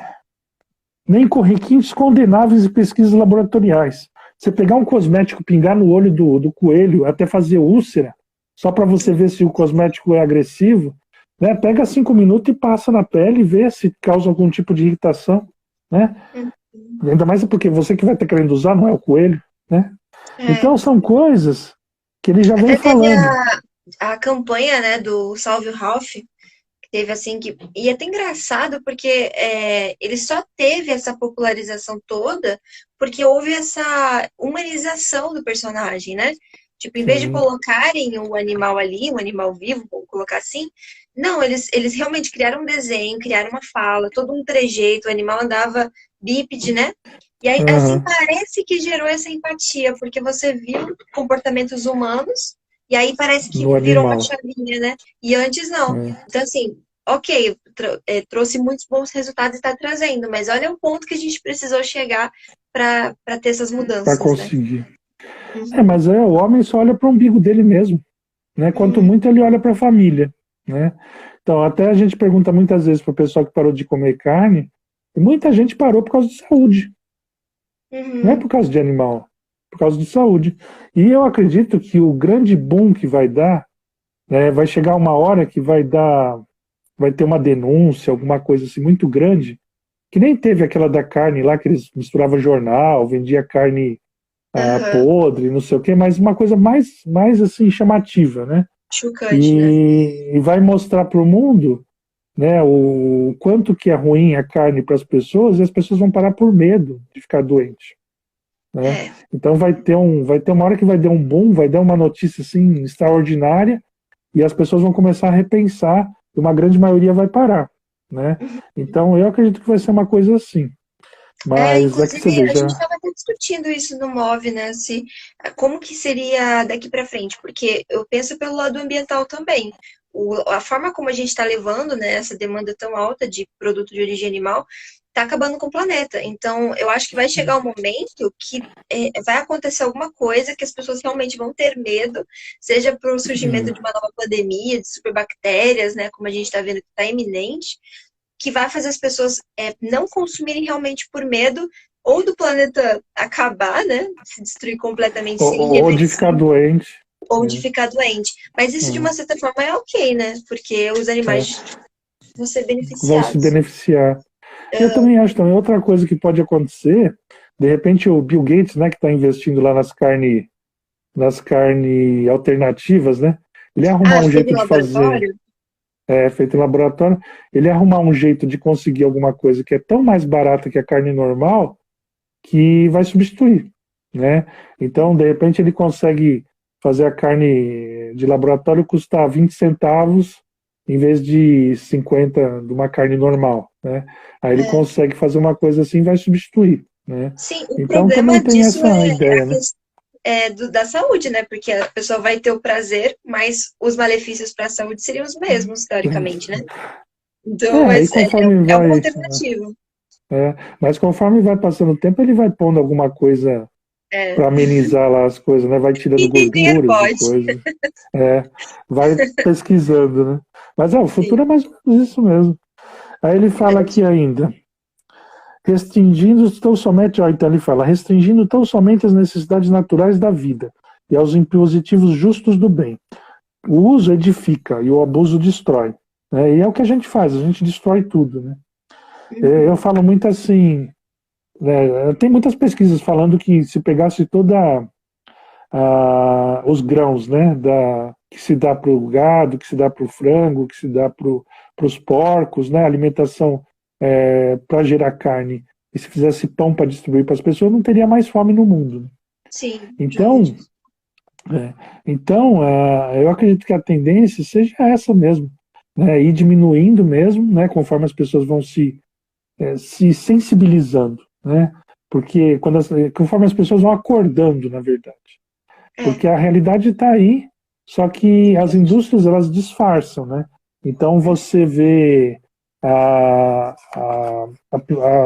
nem com requintes condenáveis e pesquisas laboratoriais. Você pegar um cosmético, pingar no olho do coelho, até fazer úlcera, só para você ver se o cosmético é agressivo, né? Pega 5 minutos e passa na pele e vê se causa algum tipo de irritação, né? Uhum. Ainda mais porque você que vai estar querendo usar, não é o coelho, né? É. Então são coisas que ele já vem Até teve falando. a campanha, né, do Salve o Ralph, teve assim que. E é até engraçado porque ele só teve essa popularização toda porque houve essa humanização do personagem, né? Tipo, em vez de Sim. colocarem o animal ali, um animal vivo, vamos colocar assim, não, eles realmente criaram um desenho, criaram uma fala, todo um trejeito, o animal andava bípede, né? E aí, assim, Uhum. parece que gerou essa empatia, porque você viu comportamentos humanos, e aí parece que No virou uma animal. chavinha, né? E antes não. É. Então, assim, ok, trouxe muitos bons resultados e está trazendo, mas olha o ponto que a gente precisou chegar para ter essas Para mudanças, né? conseguir. Uhum, Mas o homem só olha para o umbigo dele mesmo, né? Quanto uhum, muito ele olha para a família, né? Então, até a gente pergunta muitas vezes para o pessoal que parou de comer carne, e muita gente parou por causa de saúde, não é uhum. por causa de animal, por causa de saúde. E eu acredito que o grande boom que vai dar, né, vai chegar uma hora que vai ter uma denúncia, alguma coisa assim muito grande, que nem teve aquela da carne lá que eles misturavam jornal, vendia carne Aham. podre, não sei o quê, mas uma coisa mais assim chamativa, né? Chocante, né? E vai mostrar para o mundo, né, o quanto que é ruim a carne para as pessoas, e as pessoas vão parar por medo de ficar doente, né? É. Então vai ter uma hora que vai dar um boom, vai dar uma notícia assim extraordinária, e as pessoas vão começar a repensar, e uma grande maioria vai parar, né? Então eu acredito que vai ser uma coisa assim. Mas é que você Inclusive, a veja, gente estava até discutindo isso no MOV, né? Como que seria daqui para frente? Porque eu penso pelo lado ambiental também. A forma como a gente está levando, né, essa demanda tão alta de produto de origem animal, tá acabando com o planeta. Então, eu acho que vai chegar um momento que vai acontecer alguma coisa que as pessoas realmente vão ter medo, seja para o surgimento de uma nova pandemia, de superbactérias, né, como a gente está vendo que está iminente, que vai fazer as pessoas não consumirem realmente por medo ou do planeta acabar, né, se destruir completamente sem Ou de ficar reversão, doente. ou de ficar doente. Mas isso, de uma certa forma, é ok, né, porque os animais vão ser Vão se beneficiados. beneficiar. Eu também acho também outra coisa que pode acontecer, de repente o Bill Gates, né, que está investindo lá nas carne alternativas, né? Ele ia arrumar Ah, um feito jeito em de fazer, laboratório? feito em laboratório, ele ia arrumar um jeito de conseguir alguma coisa que é tão mais barata que a carne normal que vai substituir, né? Então, de repente, ele consegue fazer a carne de laboratório custar 20 centavos em vez de 50 de uma carne normal, né? Aí ele É. consegue fazer uma coisa assim e vai substituir, né? Sim, o Então também problema tem disso essa é a ideia, né? questão da saúde, né? Porque a pessoa vai ter o prazer, mas os malefícios para a saúde seriam os mesmos, teoricamente, né? Então, E mas conforme é uma vai, alternativa. mas conforme vai passando o tempo, ele vai pondo alguma coisa É. para amenizar lá as coisas, né? Vai tirando Quem tem dinheiro gorduras e pode. coisas. É, vai pesquisando, né? Mas o futuro Sim. é mais ou menos isso mesmo. Aí ele fala aqui ainda, então ele fala, restringindo tão somente as necessidades naturais da vida e aos impositivos justos do bem. O uso edifica e o abuso destrói. Né? E é o que a gente faz, a gente destrói tudo, né? Eu Uhum. falo muito assim, né, tem muitas pesquisas falando que se pegasse toda os grãos, né, que se dá para o gado, que se dá para o frango, que se dá para os porcos, né, alimentação para gerar carne, e se fizesse pão para distribuir para as pessoas, não teria mais fome no mundo. Né? Sim, Então, justo. é, então eu acredito que a tendência seja essa mesmo, né, ir diminuindo mesmo, né, conforme as pessoas vão se sensibilizando, né, porque conforme as pessoas vão acordando, na verdade. É, Porque a realidade está aí, só que as verdade. indústrias elas disfarçam, né? Então você vê a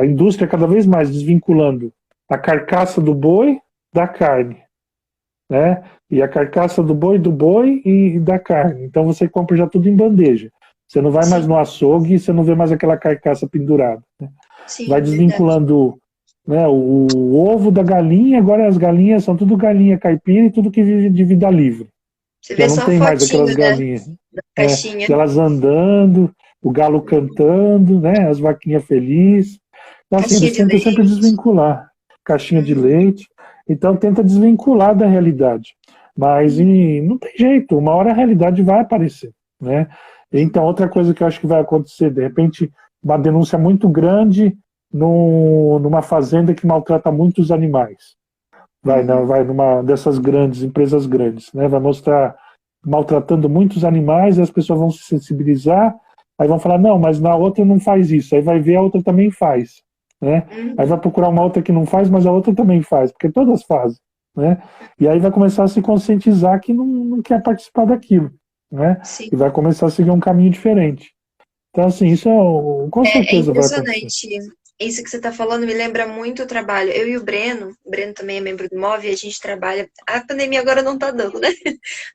indústria cada vez mais desvinculando a carcaça do boi da carne, né? E a carcaça do boi e da carne. Então você compra já tudo em bandeja. Você não vai mais Sim, no açougue, você não vê mais aquela carcaça pendurada. Né? Vai sim, verdade. desvinculando, né, o ovo da galinha, agora as galinhas são tudo galinha caipira e tudo que vive de vida livre. Você Já vê não só a tem mais aquelas fotinho, né, galinhas. da É, caixinha. elas andando, o galo cantando, né, as vaquinhas felizes. Então, assim, Caixinha eles de tentam sempre leite. desvincular. Caixinha de Uhum. leite. Então, tenta desvincular da realidade. Mas não tem jeito, uma hora a realidade vai aparecer. Né? Então, outra coisa que eu acho que vai acontecer, de repente, uma denúncia muito grande numa fazenda que maltrata muitos animais. Uhum. Vai numa dessas grandes, empresas grandes, né? Vai mostrar maltratando muitos animais e as pessoas vão se sensibilizar, aí vão falar, não, mas na outra não faz isso, aí vai ver a outra também faz, né? Aí vai Uhum. procurar uma outra que não faz, mas a outra também faz, porque todas fazem, né? E aí vai começar a se conscientizar que não quer participar daquilo, né? Sim. E vai começar a seguir um caminho diferente. Então, assim, isso com É certeza vai acontecer. impressionante. Isso que você está falando me lembra muito o trabalho. Eu e o Breno também é membro do MOV, e a gente trabalha. A pandemia agora não está dando, né?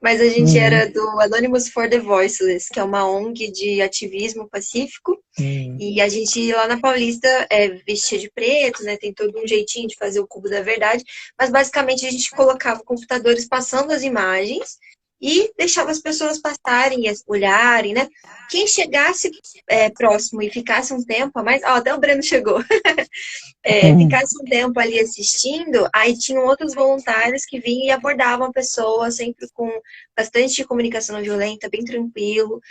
Mas a gente Uhum, era do Anonymous for the Voiceless, que é uma ONG de ativismo pacífico. uhum, E a gente lá na Paulista vestia de preto, né? Tem todo um jeitinho de fazer o cubo da verdade. Mas basicamente a gente colocava computadores passando as imagens e deixava as pessoas passarem, olharem, né? Quem chegasse próximo e ficasse um tempo a mais. Ó, até o Breno chegou. uhum, Ficasse um tempo ali assistindo, aí tinham outros voluntários que vinham e abordavam a pessoa, sempre com bastante comunicação não violenta, bem tranquilo,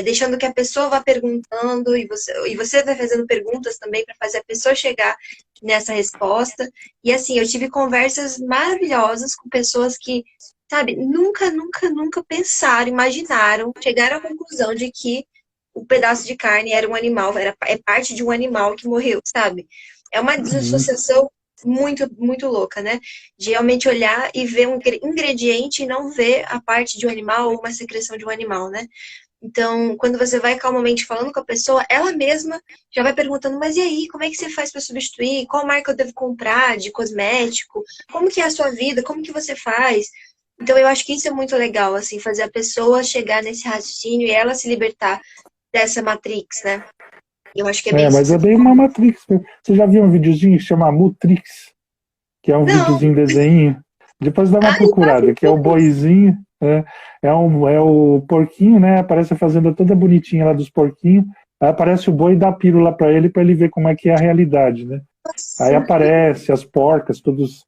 deixando que a pessoa vá perguntando e você vai fazendo perguntas também para fazer a pessoa chegar nessa resposta. E assim, eu tive conversas maravilhosas com pessoas que, sabe, nunca, nunca, nunca pensaram, imaginaram, chegaram à conclusão de que o pedaço de carne era um animal, é parte de um animal que morreu, sabe? É uma uhum. desassociação muito, muito louca, né? De realmente olhar e ver um ingrediente e não ver a parte de um animal ou uma secreção de um animal, né? Então, quando você vai calmamente falando com a pessoa, ela mesma já vai perguntando, mas e aí, como é que você faz para substituir? Qual marca eu devo comprar de cosmético? Como que é a sua vida? Como que você faz? Então, eu acho que isso é muito legal, assim, fazer a pessoa chegar nesse raciocínio e ela se libertar dessa Matrix, né? Eu acho que é bem isso que Mas é você bem falou. uma Matrix. Você já viu um videozinho que chama Mutrix? Que é um Não, videozinho desenho. Depois dá uma ai, eu procurada, acho que é o que boizinho, é o porquinho, né? Aparece a fazenda toda bonitinha lá dos porquinhos. Aí aparece o boi e dá a pílula para ele ver como é que é a realidade, né? Aí nossa. aparece as porcas, todos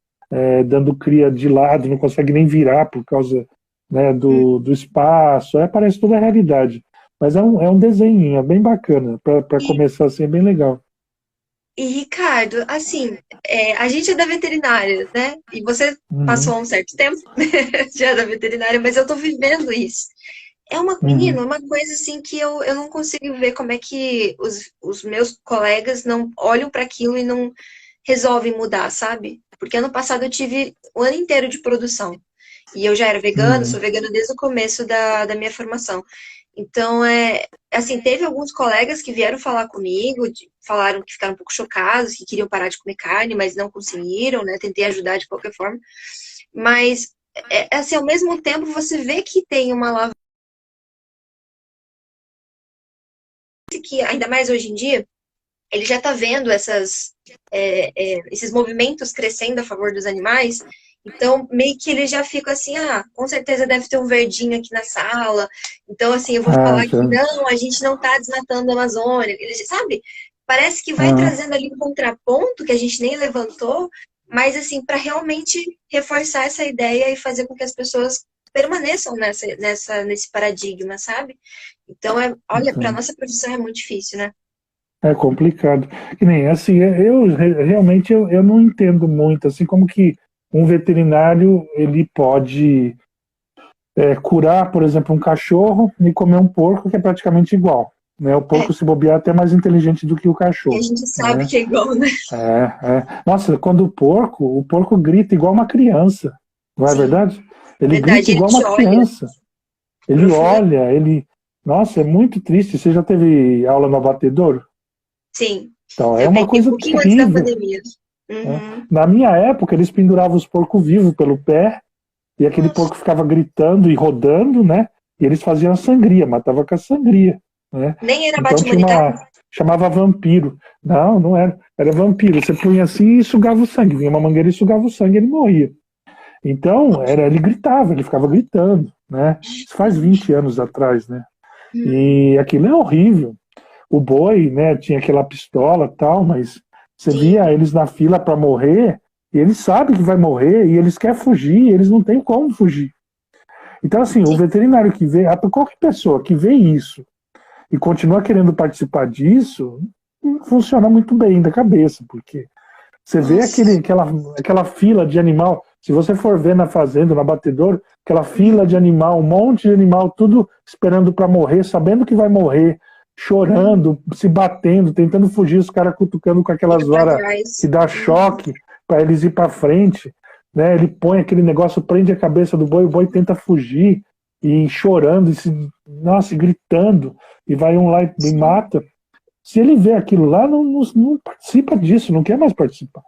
dando cria de lado, não consegue nem virar por causa, né, do espaço. Aí aparece toda a realidade. Mas é um desenho, é bem bacana. Para começar assim, é bem legal. E, Ricardo, assim, a gente é da veterinária, né? E você Uhum, passou um certo tempo já é da veterinária, mas eu tô vivendo isso. É uma, menino, uhum, uma coisa assim que eu não consigo ver como é que os meus colegas não olham para aquilo e não resolvem mudar, sabe? Porque ano passado eu tive o ano inteiro de produção. E eu já era vegana, sou uhum. vegana desde o começo da minha formação. Então, assim, teve alguns colegas que vieram falar comigo, falaram que ficaram um pouco chocados, que queriam parar de comer carne, mas não conseguiram, né? Tentei ajudar de qualquer forma. Mas, assim, ao mesmo tempo, você vê que tem uma alavanca que, ainda mais hoje em dia, ele já está vendo esses movimentos crescendo a favor dos animais. Então, meio que ele já fica assim, com certeza deve ter um verdinho aqui na sala. Então, assim, eu vou Ah, falar que já. não, a gente não está desmatando a Amazônia. Ele, sabe? Parece que vai Ah, trazendo ali um contraponto que a gente nem levantou, mas, assim, para realmente reforçar essa ideia e fazer com que as pessoas permaneçam nesse paradigma, sabe? Então, olha, para então. nossa profissão é muito difícil, né? É complicado. Que nem assim, realmente eu não entendo muito, assim como que um veterinário ele pode curar, por exemplo, um cachorro e comer um porco que é praticamente igual. Né? O É, porco, se bobear, é até mais inteligente do que o que a cachorro. gente sabe Né? que é igual, né? Nossa, quando o porco grita igual uma criança, não é Sim, verdade? Ele grita verdade. Ele igual te uma olha criança. Ele profundamente. olha, ele. Nossa, é muito triste. Você já teve aula no abatedouro? Sim, Então, é eu uma peguei um coisa pouquinho antes da terrível. pandemia. Né? Uhum. Na minha época, eles penduravam os porcos vivos pelo pé, e aquele Nossa, porco ficava gritando e rodando, né? E eles faziam a sangria, matava com a sangria, né? nem era Então bate tinha humanitário? chamava vampiro. Não, não era. Era vampiro. Você punha assim e sugava o sangue. Vinha uma mangueira e sugava o sangue e ele morria. Então, ele gritava, ele ficava gritando, né? Isso faz 20 anos atrás, né? Hum, E aquilo é horrível. O boi, né, tinha aquela pistola e tal, mas você sim, via eles na fila para morrer, e eles sabem que vai morrer, e eles querem fugir, e eles não têm como fugir. Então, assim, o sim. veterinário que vê, qualquer pessoa que vê isso e continua querendo participar disso, não funciona muito bem da cabeça, porque você vê Nossa. aquela fila de animal, se você for ver na fazenda, no abatedor, aquela fila de Uhum, animal, um monte de animal, tudo esperando para morrer, sabendo que vai morrer, uhum. chorando, se batendo, tentando fugir, os caras cutucando com Fica aquelas pra varas que trás. dá Uhum. choque para eles ir para frente, né? Ele põe aquele negócio, prende a cabeça do boi, o boi tenta fugir e chorando, nossa, gritando, e vai um lá e Sim. mata. Se ele vê aquilo lá, não participa disso, não quer mais participar.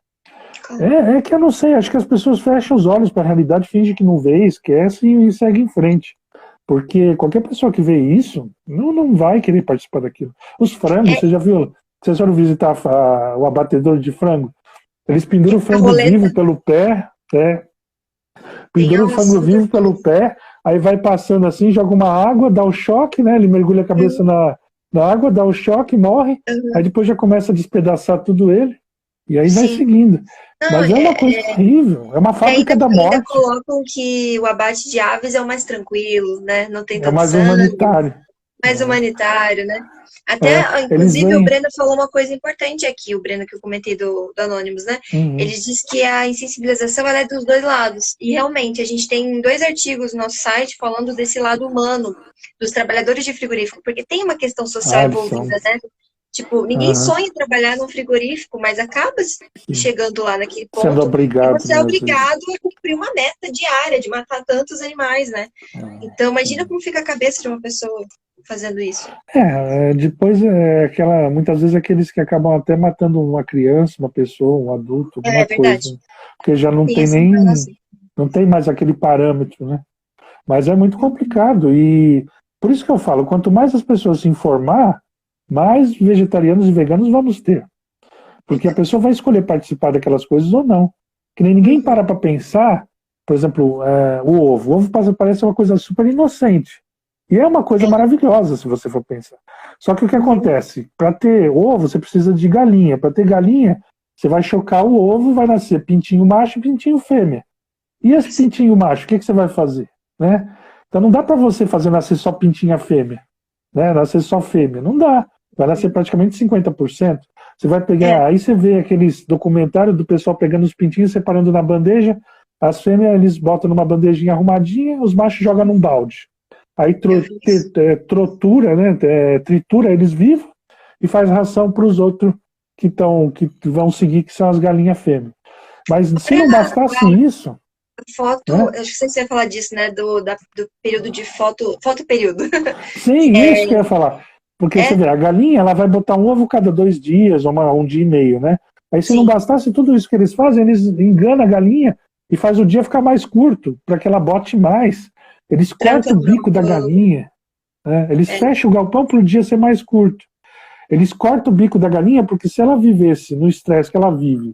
Claro. É que eu não sei, acho que as pessoas fecham os olhos para a realidade, fingem que não vê, esquece e segue em frente. Porque qualquer pessoa que vê isso não vai querer participar daquilo. Os frangos, É, você já viu? Vocês foram visitar o abatedor de frango? Eles penduram o a frango roleta vivo pelo pé, tem penduram o algo frango assim vivo também. pelo pé, aí vai passando assim, joga uma água, dá o choque, né? Ele mergulha a cabeça Uhum. na água, dá o choque, morre, aí Uhum. depois já começa a despedaçar tudo ele, e aí vai Sim. seguindo. Não, Mas é uma coisa horrível, é uma e ainda, fábrica da ainda morte, colocam que o abate de aves é o mais tranquilo, né? Não tem é o tanto mais sangue. humanitário. Mais humanitário, né? É, Até, eles inclusive, o vêm. Breno falou uma coisa importante aqui, o Breno que eu comentei do Anonymous, né? Ele Uhum, diz que a insensibilização ela é dos dois lados. E realmente, a gente tem 2 artigos no nosso site falando desse lado humano, dos trabalhadores de frigorífico, porque tem uma questão social eles são. envolvida, né? Tipo, ninguém sonha em trabalhar num frigorífico, mas acaba chegando lá naquele ponto. Sendo obrigado. E você é obrigado a cumprir uma meta diária de matar tantos animais, né? Então, imagina como fica a cabeça de uma pessoa fazendo isso. Depois muitas vezes aqueles que acabam até matando uma criança, uma pessoa, um adulto, alguma coisa. Porque já não tem nem. Não tem mais aquele parâmetro, né? Mas é muito complicado. E por isso que eu falo, quanto mais as pessoas se informar, mais vegetarianos e veganos vamos ter. Porque a pessoa vai escolher participar daquelas coisas ou não. Que nem ninguém para pensar, por exemplo, o ovo. O ovo parece uma coisa super inocente. E é uma coisa maravilhosa, se você for pensar. Só que o que acontece? Para ter ovo, você precisa de galinha. Para ter galinha, você vai chocar o ovo, vai nascer pintinho macho e pintinho fêmea. E esse pintinho macho, o que você vai fazer? Né? Então não dá para você fazer nascer só pintinha fêmea. Né? Nascer só fêmea. Não dá. Vai nascer praticamente 50%. Você vai pegar, aí você vê aqueles documentários do pessoal pegando os pintinhos, separando na bandeja, as fêmeas eles botam numa bandejinha arrumadinha, os machos jogam num balde. Aí tritura eles vivos e faz ração para os outros que vão seguir, que são as galinhas fêmeas. Mas se não bastasse isso... Foto, acho que você ia falar disso, né? Do período de fotoperíodo. Sim, isso que eu ia falar. Porque você vê, a galinha ela vai botar um ovo cada 2 dias, ou um dia e meio, né? Aí se não bastasse tudo isso que eles fazem, eles enganam a galinha e faz o dia ficar mais curto, para que ela bote mais. Eles cortam o bico da galinha, né? Eles fecham o galpão para o dia ser mais curto. Eles cortam o bico da galinha, porque se ela vivesse no estresse que ela vive,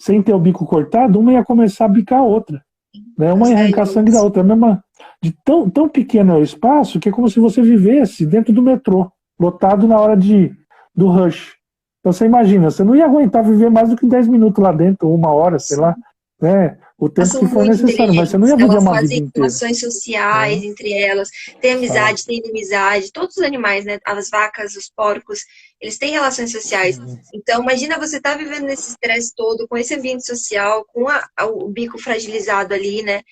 sem ter o bico cortado, uma ia começar a bicar a outra. Né? Uma ia arrancar sangue da outra. De tão pequeno é o espaço que é como se você vivesse dentro do metrô, lotado na hora do rush. Então você imagina, você não ia aguentar viver mais do que 10 minutos lá dentro, ou 1 hora, sei lá, né? O tempo que for necessário, mas você não ia viver uma vida inteira. Elas fazem relações sociais entre elas, tem amizade, tem inimizade, todos os animais, né? As vacas, os porcos, eles têm relações sociais. Então, imagina você estar vivendo nesse estresse todo, com esse ambiente social, com o bico fragilizado ali, né?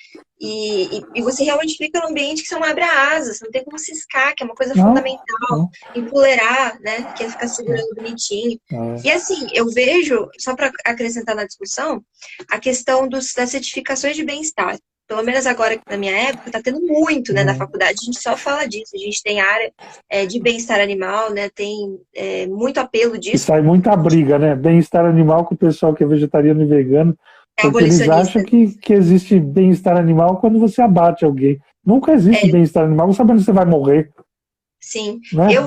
E você realmente fica num ambiente que você não abre a asa, você não tem como ciscar, que é uma coisa fundamental, empolerar, né? Que é ficar segurando bonitinho. E assim, eu vejo, só para acrescentar na discussão, a questão das certificações de bem-estar. Pelo menos agora, na minha época, tá tendo muito, né? Na faculdade a gente só fala disso. A gente tem área de bem-estar animal, né? Tem muito apelo disso. E sai muita briga, né? Bem-estar animal com o pessoal que é vegetariano e vegano. Porque eles acham que existe bem-estar animal quando você abate alguém. Nunca existe bem-estar animal sabendo que você vai morrer. Sim, né? eu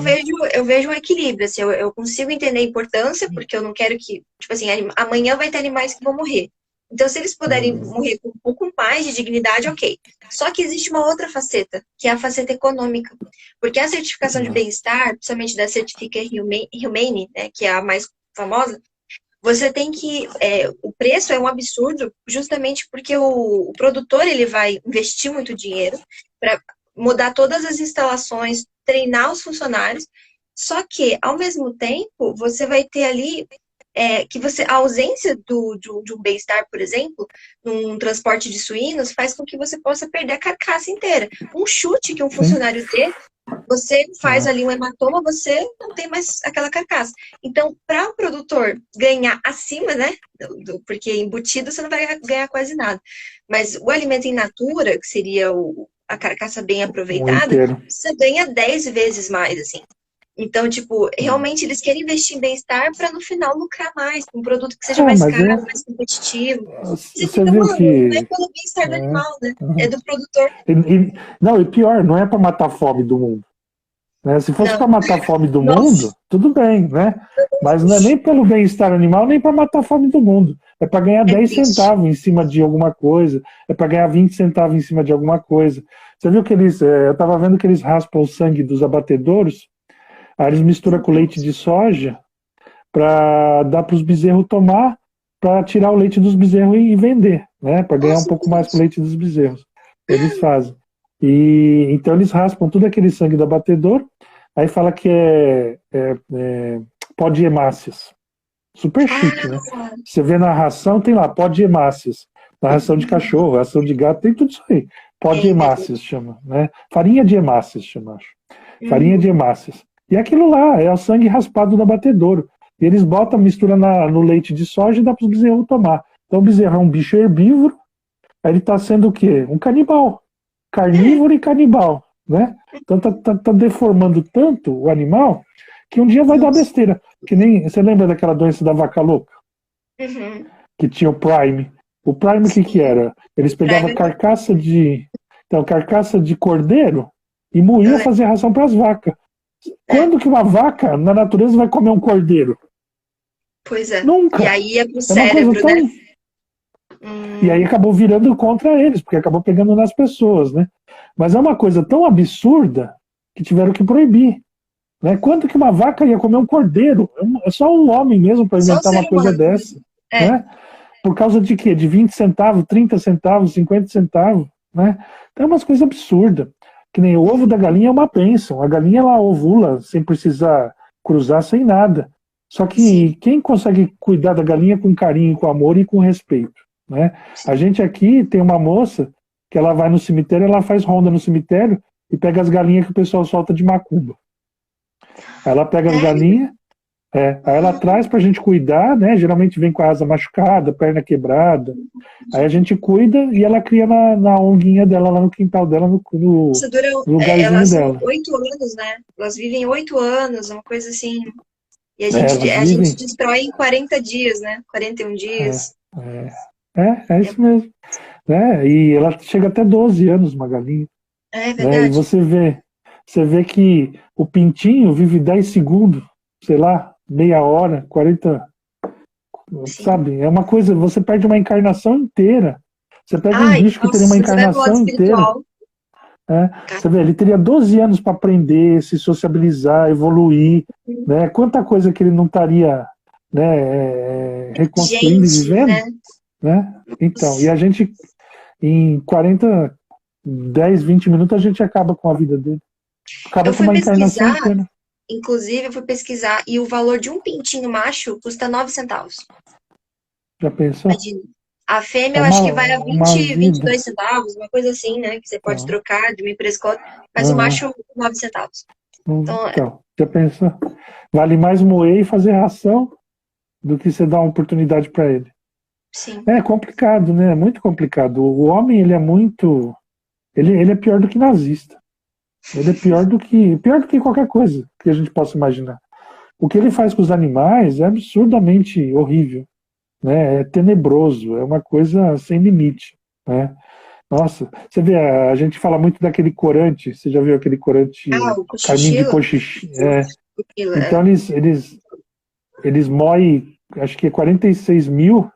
vejo um equilíbrio, assim, eu consigo entender a importância, porque eu não quero que, tipo assim, amanhã vai ter animais que vão morrer. Então, se eles puderem morrer com um pouco mais de dignidade, ok. Só que existe uma outra faceta, que é a faceta econômica. Porque a certificação de bem-estar, principalmente da Certifica Humane, né, que é a mais famosa, você tem que... o preço é um absurdo, justamente porque o produtor ele vai investir muito dinheiro para mudar todas as instalações, treinar os funcionários, só que, ao mesmo tempo, você vai ter ali a ausência de um bem-estar, por exemplo, num transporte de suínos, faz com que você possa perder a carcaça inteira. Um chute que um funcionário dê, você faz ali um hematoma, você não tem mais aquela carcaça. Então, para o produtor ganhar acima, né? Porque embutido você não vai ganhar quase nada. Mas o alimento in natura, que seria a carcaça bem aproveitada, você ganha 10 vezes mais, assim. Então, tipo, realmente eles querem investir em bem-estar para no final lucrar mais, com um produto que seja mais caro, mais competitivo. Você viu que... Não é pelo bem-estar do animal, né? É do produtor. E pior, não é para matar a fome do mundo. Né? Se fosse para matar a fome do mundo, tudo bem, né? Mas não é nem pelo bem-estar animal, nem para matar a fome do mundo. É para ganhar 10 centavos em cima de alguma coisa, é para ganhar 20 centavos em cima de alguma coisa. Você viu que eles... eu estava vendo que eles raspam o sangue dos abatedouros, aí eles misturam com leite de soja para dar para os bezerros tomar, para tirar o leite dos bezerros e vender, né? Para ganhar um pouco mais com o leite dos bezerros. Eles fazem. E então eles raspam todo aquele sangue do abatedor, aí fala que é pó de hemácias. Super chique, né? Você vê na ração, tem lá pó de hemácias. Na ração de cachorro, ração de gato, tem tudo isso aí. Pó de hemácias chama, né? Farinha de hemácias chama, acho. Farinha de hemácias. E aquilo lá é o sangue raspado do abatedouro. E eles botam, mistura no leite de soja e dá para os bezerros tomar. Então o bezerro é um bicho herbívoro, aí ele está sendo o quê? Um canibal. Carnívoro e canibal, né? Então tá deformando tanto o animal que um dia vai dar besteira. Que nem, você lembra daquela doença da vaca louca? Uhum. Que tinha o Prime. O Prime, o que era? Eles pegavam carcaça de cordeiro e moíam fazer ração para as vacas. Quando que uma vaca na natureza vai comer um cordeiro? Pois é. Nunca. E aí ia pro É uma cérebro, coisa tão... né? E aí acabou virando contra eles, porque acabou pegando nas pessoas, né? Mas é uma coisa tão absurda que tiveram que proibir. Né? Quando que uma vaca ia comer um cordeiro? É só um homem mesmo para Só o inventar ser uma coisa humano. dessa. É. Né? Por causa de quê? De 20 centavos, 30 centavos, 50 centavos. Né? Então é umas coisas absurdas. Que nem o ovo da galinha é uma bênção. A galinha ela ovula sem precisar cruzar, sem nada. Só que quem consegue cuidar da galinha com carinho, com amor e com respeito? Né? A gente aqui tem uma moça que ela vai no cemitério, ela faz ronda no cemitério e pega as galinhas que o pessoal solta de macumba. Aí ela pega as galinhas, aí ela traz pra gente cuidar, né? Geralmente vem com a asa machucada, perna quebrada. Aí a gente cuida e ela cria na onguinha dela, lá no quintal dela, no lugarzinho elas dela. são 8 anos, né? Elas vivem 8 anos, uma coisa assim. E a Elas gente destrói em 40 dias, né? 41 dias. É isso mesmo. Né? E ela chega até 12 anos, uma galinha. É Né? E verdade. você vê que o pintinho vive 10 segundos, sei lá, meia hora, 40, sabe? É uma coisa, você perde uma encarnação inteira. Você pega um bicho que teria uma encarnação inteira. Você vê, ele teria 12 anos para aprender, se sociabilizar, evoluir, né? Quanta coisa que ele não estaria, né, reconstruindo e vivendo, né? Então, e a gente, em 40, 10, 20 minutos, a gente acaba com a vida dele. Acaba com uma encarnação inteira. Inclusive, eu fui pesquisar e o valor de um pintinho macho custa 9 centavos. Já pensou? Imagina. A fêmea, eu acho que vai a 22 centavos, uma coisa assim, né? Que você pode trocar de uma empresa com outra, mas o macho, 9 centavos. Então, já pensou? Vale mais moer e fazer ração do que você dar uma oportunidade para ele. Sim. É complicado, né? É muito complicado. O homem, ele é muito... Ele é pior do que nazista. Ele é pior do que qualquer coisa que a gente possa imaginar. O que ele faz com os animais é absurdamente horrível. Né? É tenebroso, é uma coisa sem limite. Né? Nossa, você vê, a gente fala muito daquele corante, você já viu aquele corante carninho de pochichi? Então eles moem, acho que é 46 mil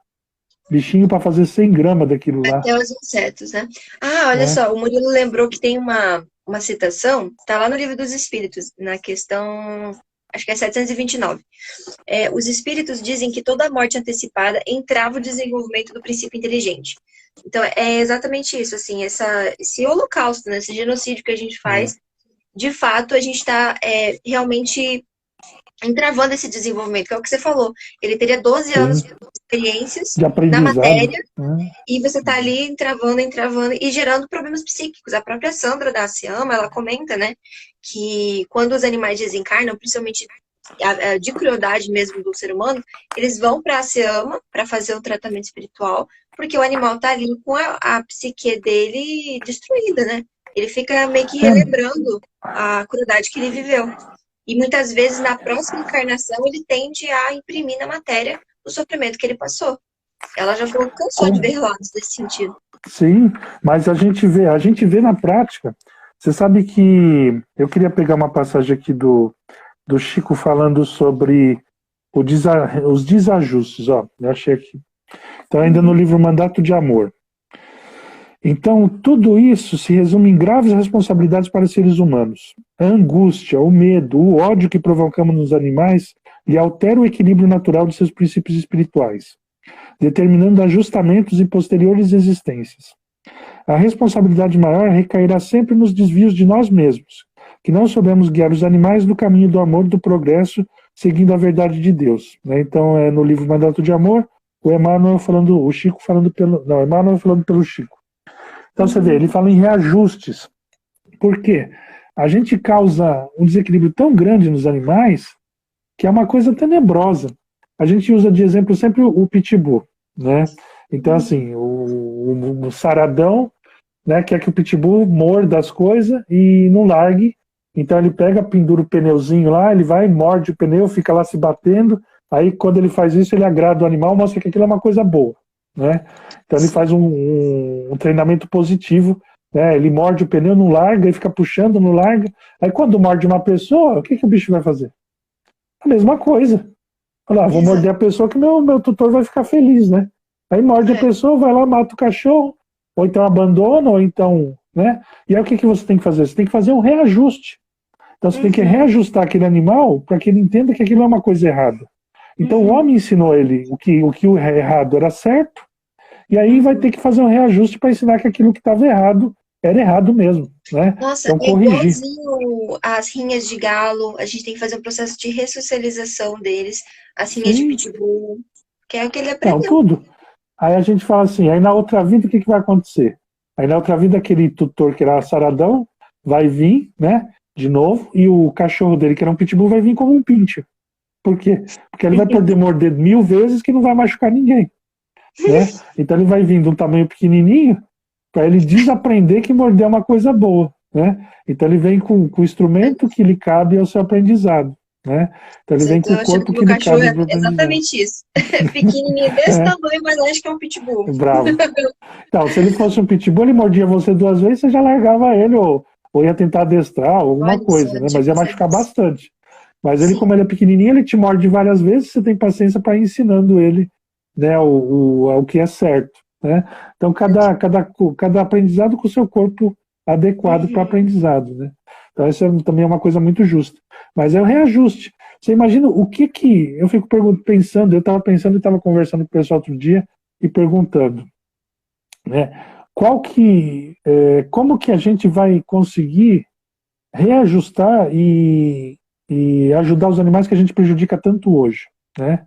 bichinhos para fazer 100 gramas daquilo lá. Até os insetos, né? Olha só, o Murilo lembrou que tem uma citação, tá lá no Livro dos Espíritos, na questão, acho que é 729. Os espíritos dizem que toda morte antecipada entrava o desenvolvimento do princípio inteligente. Então, é exatamente isso, assim, esse holocausto, né, esse genocídio que a gente faz, de fato, a gente está realmente entravando esse desenvolvimento, que é o que você falou. Ele teria 12 anos de experiências na matéria, e você está ali entravando e gerando problemas psíquicos. A própria Sandra da Ciama, ela comenta, né, que quando os animais desencarnam, principalmente de crueldade mesmo do ser humano, eles vão para a Ciama para fazer o tratamento espiritual, porque o animal está ali com a psique dele destruída, né? Ele fica meio que relembrando a crueldade que ele viveu. E muitas vezes, na próxima encarnação, ele tende a imprimir na matéria o sofrimento que ele passou. Ela já cansou de ver relatos desse sentido. Sim, mas a gente vê na prática. Você sabe que eu queria pegar uma passagem aqui do Chico falando sobre os desajustes. Ó, eu achei aqui. Então, ainda no livro Mandato de Amor. Então, tudo isso se resume em graves responsabilidades para seres humanos. A angústia, o medo, o ódio que provocamos nos animais lhe altera o equilíbrio natural de seus princípios espirituais, determinando ajustamentos e posteriores existências. A responsabilidade maior recairá sempre nos desvios de nós mesmos, que não soubemos guiar os animais no caminho do amor e do progresso, seguindo a verdade de Deus. Então, no livro Mandato de Amor, Emmanuel falando pelo Chico. Então você vê, ele fala em reajustes. Por quê? a gente causa um desequilíbrio tão grande nos animais que é uma coisa tenebrosa. A gente usa de exemplo sempre o pitbull, né? Então, assim, o saradão, né, quer que o pitbull morda as coisas e não largue. Então ele pega, pendura o pneuzinho lá, ele vai, morde o pneu, fica lá se batendo. Aí quando ele faz isso, ele agrada o animal, mostra que aquilo é uma coisa boa, né? Então ele faz um treinamento positivo, né? Ele morde o pneu, não larga, e fica puxando, não larga. Aí quando morde uma pessoa, o que o bicho vai fazer? A mesma coisa. Olha lá, vou morder a pessoa que meu tutor vai ficar feliz, né? Aí morde a pessoa, vai lá, mata o cachorro, ou então abandona, ou então, né? E aí o que você tem que fazer? Você tem que fazer um reajuste. Então você tem que reajustar aquele animal para que ele entenda que aquilo é uma coisa errada. Então o homem ensinou ele o que o errado era certo, e aí vai ter que fazer um reajuste para ensinar que aquilo que estava errado era errado mesmo, né? Nossa, Então é corrigir. igualzinho às rinhas de galo, a gente tem que fazer um processo de ressocialização deles, as rinhas de Sim. pitbull, que é o que ele Não, aprendeu. tudo. Aí a gente fala assim, aí na outra vida o que vai acontecer? Aí na outra vida aquele tutor que era saradão vai vir, né, de novo, e o cachorro dele, que era um pitbull, vai vir como um pincher. Por quê? Porque ele vai poder morder 1000 vezes que não vai machucar ninguém, né? Então ele vai vir de um tamanho pequenininho para ele desaprender que morder é uma coisa boa, né? Então ele vem com o instrumento que lhe cabe ao seu aprendizado, né? Então ele vem com o corpo que lhe cabe ao aprendizado. Exatamente isso. Pequenininho desse tamanho, mas acho que é um pitbull. Bravo. Então, se ele fosse um pitbull, ele mordia você 2 vezes, você já largava ele, ou ia tentar adestrar, alguma coisa, né? Mas ia machucar bastante. Mas ele, como ele é pequenininho, ele te morde várias vezes, você tem paciência para ir ensinando ele, né, o que é certo, né? Então, cada aprendizado com o seu corpo adequado para aprendizado, né? Então, isso também é uma coisa muito justa. Mas é o reajuste. Você imagina o que eu fico pensando, eu estava pensando e estava conversando com o pessoal outro dia e perguntando, né? Como que a gente vai conseguir reajustar e ajudar os animais que a gente prejudica tanto hoje, né?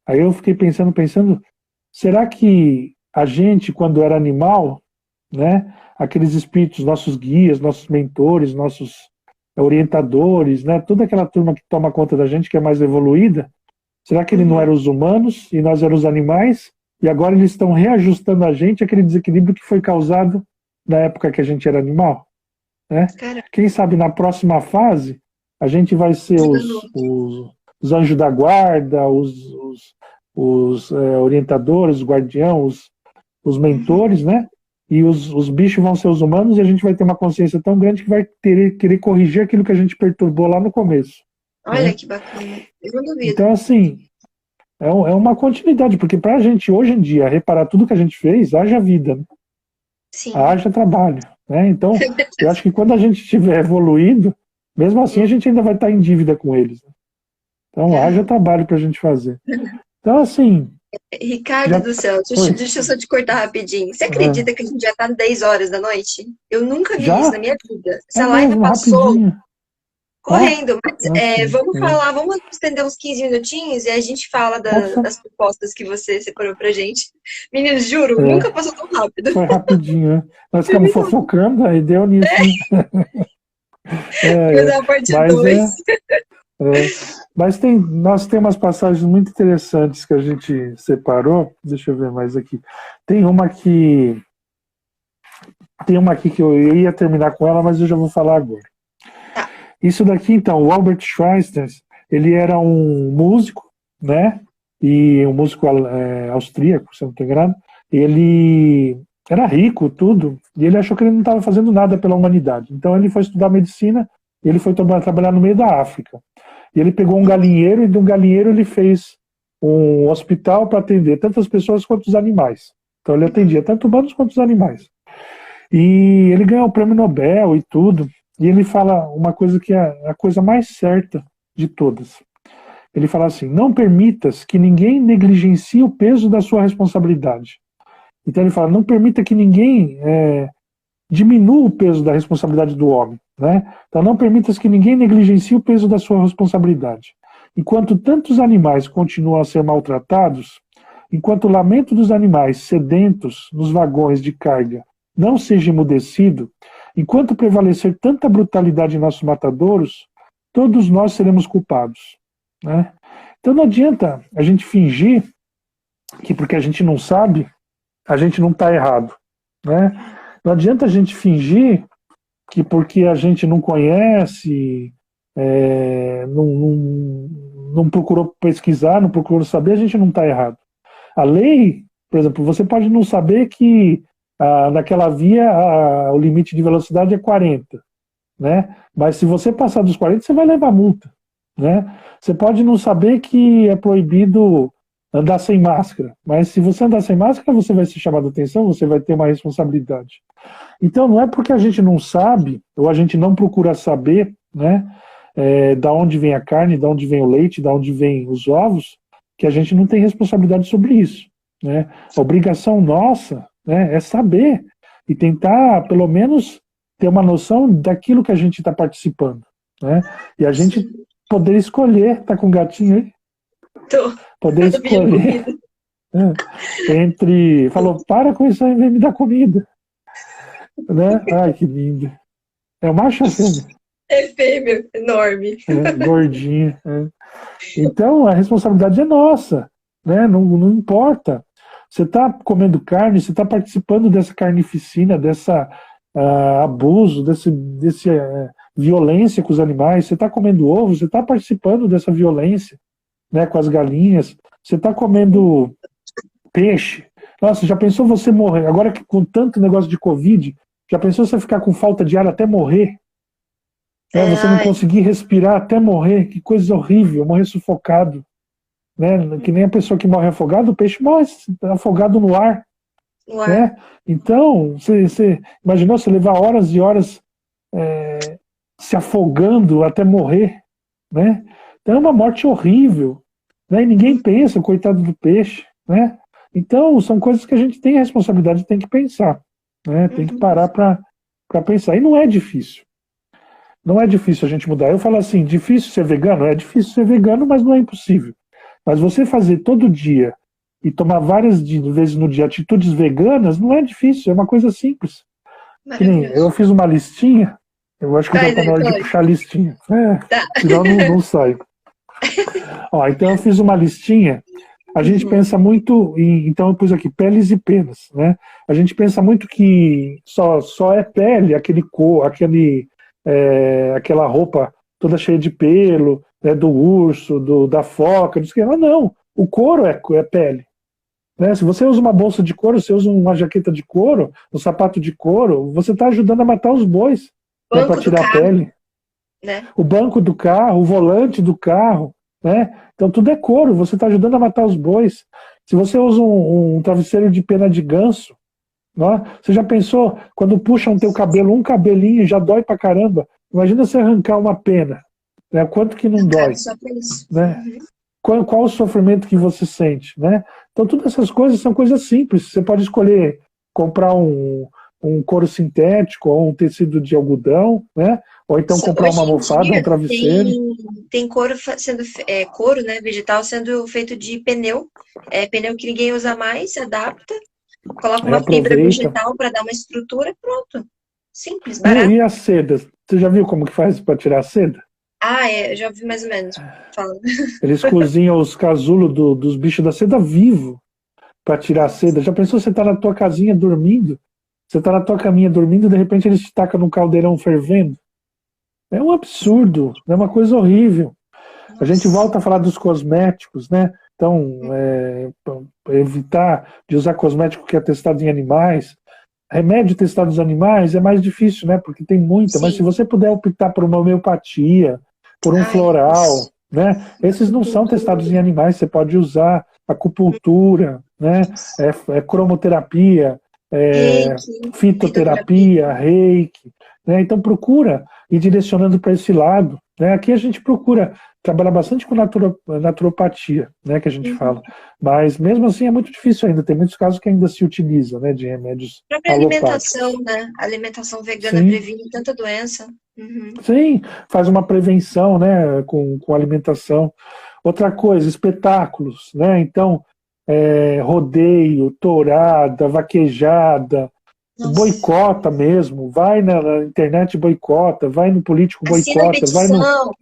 Aí eu fiquei pensando, será que a gente, quando era animal, né, aqueles espíritos, nossos guias, nossos mentores, nossos orientadores, né, toda aquela turma que toma conta da gente, que é mais evoluída, será que ele não eram os humanos e nós éramos os animais? E agora eles estão reajustando a gente aquele desequilíbrio que foi causado na época que a gente era animal, né? Quem sabe na próxima fase a gente vai ser os anjos da guarda, os orientadores, os guardiãos, os mentores, né? E os bichos vão ser os humanos e a gente vai ter uma consciência tão grande que vai querer corrigir aquilo que a gente perturbou lá no começo. Olha, né? que bacana. Eu não duvido. Então, assim, é uma continuidade, porque para a gente, hoje em dia, reparar tudo que a gente fez, haja vida, né? Sim. Haja trabalho, né? Então, eu acho que quando a gente estiver evoluído, mesmo assim a gente ainda vai estar em dívida com eles. Né? Então, haja trabalho para a gente fazer. Então, assim... Ricardo do céu, deixa eu só te cortar rapidinho. Você acredita que a gente já tá 10 horas da noite? Eu nunca vi isso na minha vida. Essa live passou correndo, mas vamos falar, vamos estender uns 15 minutinhos e a gente fala das propostas que você separou pra gente. Meninos, juro, nunca passou tão rápido. Foi rapidinho, né? Nós ficamos fofocando, aí deu nisso. Coisa parte 2. Mas nós temos umas passagens muito interessantes que a gente separou. Deixa eu ver mais aqui. Tem uma aqui que eu ia terminar com ela, mas eu já vou falar agora. Isso daqui, então, o Albert Schweitzer, ele era um músico, né? E um músico austríaco, se eu não estou enganado. Ele era rico, tudo, e ele achou que ele não estava fazendo nada pela humanidade. Então ele foi estudar medicina e ele foi trabalhar no meio da África. E ele pegou um galinheiro e de um galinheiro ele fez um hospital para atender tantas pessoas quanto os animais. Então ele atendia tanto humanos quanto os animais. E ele ganhou o prêmio Nobel e tudo. E ele fala uma coisa que é a coisa mais certa de todas. Ele fala assim: não permitas que ninguém negligencie o peso da sua responsabilidade. Então ele fala: não permita que ninguém diminua o peso da responsabilidade do homem. Né? Então não permitas que ninguém negligencie o peso da sua responsabilidade. Enquanto tantos animais continuam a ser maltratados, enquanto o lamento dos animais sedentos nos vagões de carga não seja emudecido, enquanto prevalecer tanta brutalidade em nossos matadouros, todos nós seremos culpados, né? Então não adianta a gente fingir que porque a gente não sabe, a gente não está errado, né? Não adianta a gente fingir que porque a gente não conhece, não procurou pesquisar, não procurou saber, a gente não está errado. A lei, por exemplo, você pode não saber que naquela via o limite de velocidade é 40, né? Mas se você passar dos 40, você vai levar multa, né? Você pode não saber que é proibido andar sem máscara, mas se você andar sem máscara, você vai ser chamado a atenção, você vai ter uma responsabilidade. Então não é porque a gente não sabe, ou a gente não procura saber, né, da onde vem a carne, da onde vem o leite, da onde vem os ovos, que a gente não tem responsabilidade sobre isso, né? A obrigação nossa, né, é saber e tentar, pelo menos, ter uma noção daquilo que a gente está participando, né? E a gente poder escolher, tá com um gatinho aí? Poder escolher entre... Falou, para com isso aí, vem me dar comida. Né? Ai, que lindo. É o macho ou fêmea? É fêmea, enorme. Gordinha. Então, a responsabilidade é nossa, né? Não importa. Você está comendo carne, você está participando dessa carnificina, dessa abuso, desse violência com os animais, você está comendo ovo, você está participando dessa violência, né, com as galinhas, você está comendo peixe. Nossa, já pensou você morrer? Agora que com tanto negócio de Covid, já pensou você ficar com falta de ar até morrer? Você não conseguir respirar até morrer? Que coisa horrível, morrer sufocado. Né? Que nem a pessoa que morre afogado, o peixe morre afogado no ar. Né? Então, você imaginou você levar horas e horas se afogando até morrer? Né? Então é uma morte horrível. Né? E ninguém pensa, coitado do peixe. Né? Então, são coisas que a gente tem a responsabilidade, tem que pensar. Né? Tem que parar para pensar. E não é difícil. Não é difícil a gente mudar. Eu falo assim, difícil ser vegano? É difícil ser vegano, mas não é impossível. Mas você fazer todo dia e tomar várias vezes no dia atitudes veganas, não é difícil, é uma coisa simples. Que nem, eu fiz uma listinha, eu acho que já está na hora de puxar a listinha. Senão não sai. Ó, então eu fiz uma listinha. A gente pensa muito em... Então eu pus aqui, peles e penas. Né? A gente pensa muito que só é pele, aquela roupa toda cheia de pelo, né, do urso, da foca, não sei o que. Não, o couro é pele. Né? Se você usa uma bolsa de couro, você usa uma jaqueta de couro, um sapato de couro, você está ajudando a matar os bois, né, para tirar a pele. Né? O banco do carro, o volante do carro, né? Então tudo é couro, você está ajudando a matar os bois. Se você usa um travesseiro de pena de ganso, né? Você já pensou, quando puxam teu cabelo, um cabelinho já dói pra caramba. Imagina você arrancar uma pena, né? Quanto que não dói? Né? Qual o sofrimento que você sente? Né? Então todas essas coisas são coisas simples. Você pode escolher comprar um couro sintético ou um tecido de algodão, né? Ou então comprar uma almofada, um travesseiro. Tem couro sendo couro, né, vegetal sendo feito de pneu. Pneu que ninguém usa mais, se adapta. Coloca uma fibra vegetal para dar uma estrutura, pronto. Simples, barato. E as sedas? Você já viu como que faz para tirar a seda? Eu já vi mais ou menos. Falando. Eles cozinham os casulos dos bichos da seda vivo para tirar a seda. Já pensou você tá na tua casinha dormindo? Você tá na tua caminha dormindo e de repente eles te tacam num caldeirão fervendo? É um absurdo, é uma coisa horrível. Nossa. A gente volta a falar dos cosméticos, né? Então, evitar de usar cosmético que é testado em animais. Remédio testado nos animais é mais difícil, né? Porque tem muita. Sim. Mas se você puder optar por uma homeopatia, por um floral, né? Esses não são testados em animais. Você pode usar acupuntura, né? Cromoterapia, fitoterapia, reiki. Né? Então procura ir direcionando para esse lado. Né? Aqui a gente procura trabalhar bastante com naturopatia, né, que a gente fala. Mas mesmo assim é muito difícil ainda. Tem muitos casos que ainda se utilizam, né, de remédios alopáticos. Alimentação, né? A alimentação vegana previne tanta doença. Sim, faz uma prevenção, né, com alimentação. Outra coisa, espetáculos, né? Então, rodeio, tourada, vaquejada, Nossa. boicota mesmo, vai na internet boicota, vai no político Assina a boicota, vai no petição.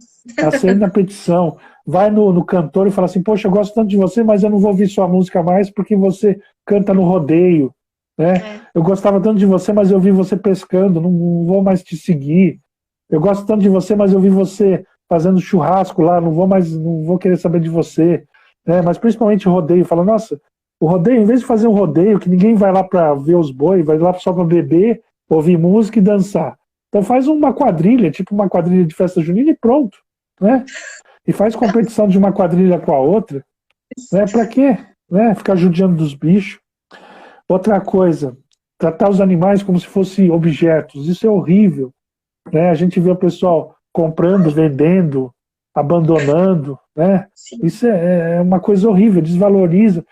assina a petição, vai no cantor e fala assim, poxa, eu gosto tanto de você, mas eu não vou ouvir sua música mais porque você canta no rodeio, né? É. Eu gostava tanto de você, mas eu vi você pescando, não vou mais te seguir. Eu gosto tanto de você, mas eu vi você fazendo churrasco lá, não vou querer saber de você, né? Mas principalmente rodeio, fala, nossa, o rodeio, em vez de fazer um rodeio que ninguém vai lá para ver os bois, vai lá só para beber, ouvir música e dançar. Então faz uma quadrilha, tipo uma quadrilha de festa junina e pronto, né? E faz competição de uma quadrilha com a outra, né? Para quê? Né? Ficar judiando dos bichos. Outra coisa, tratar os animais como se fossem objetos, isso é horrível, né? A gente vê o pessoal comprando, vendendo, abandonando, né? Sim. Isso é uma coisa horrível, desvaloriza,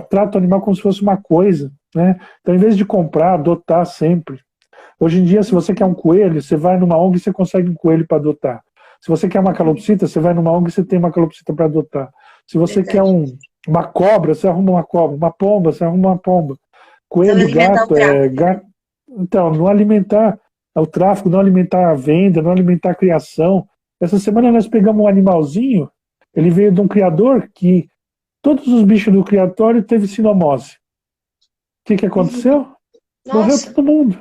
trata o animal como se fosse uma coisa, né? Então, em vez de comprar, adotar sempre. Hoje em dia, se você quer um coelho, você vai numa ONG e você consegue um coelho para adotar. Se você quer uma calopsita, você vai numa ONG e você tem uma calopsita para adotar. Se você quer Verdade. uma cobra, você arruma uma cobra. Uma pomba, você arruma uma pomba. Não Coelho, alimentar o gato, tráfico. gato. Então, não alimentar o tráfico, não alimentar a venda, não alimentar a criação. Essa semana nós pegamos um animalzinho, ele veio de um criador que todos os bichos do criatório teve sinomose. O que aconteceu? Morreu Nossa. todo mundo.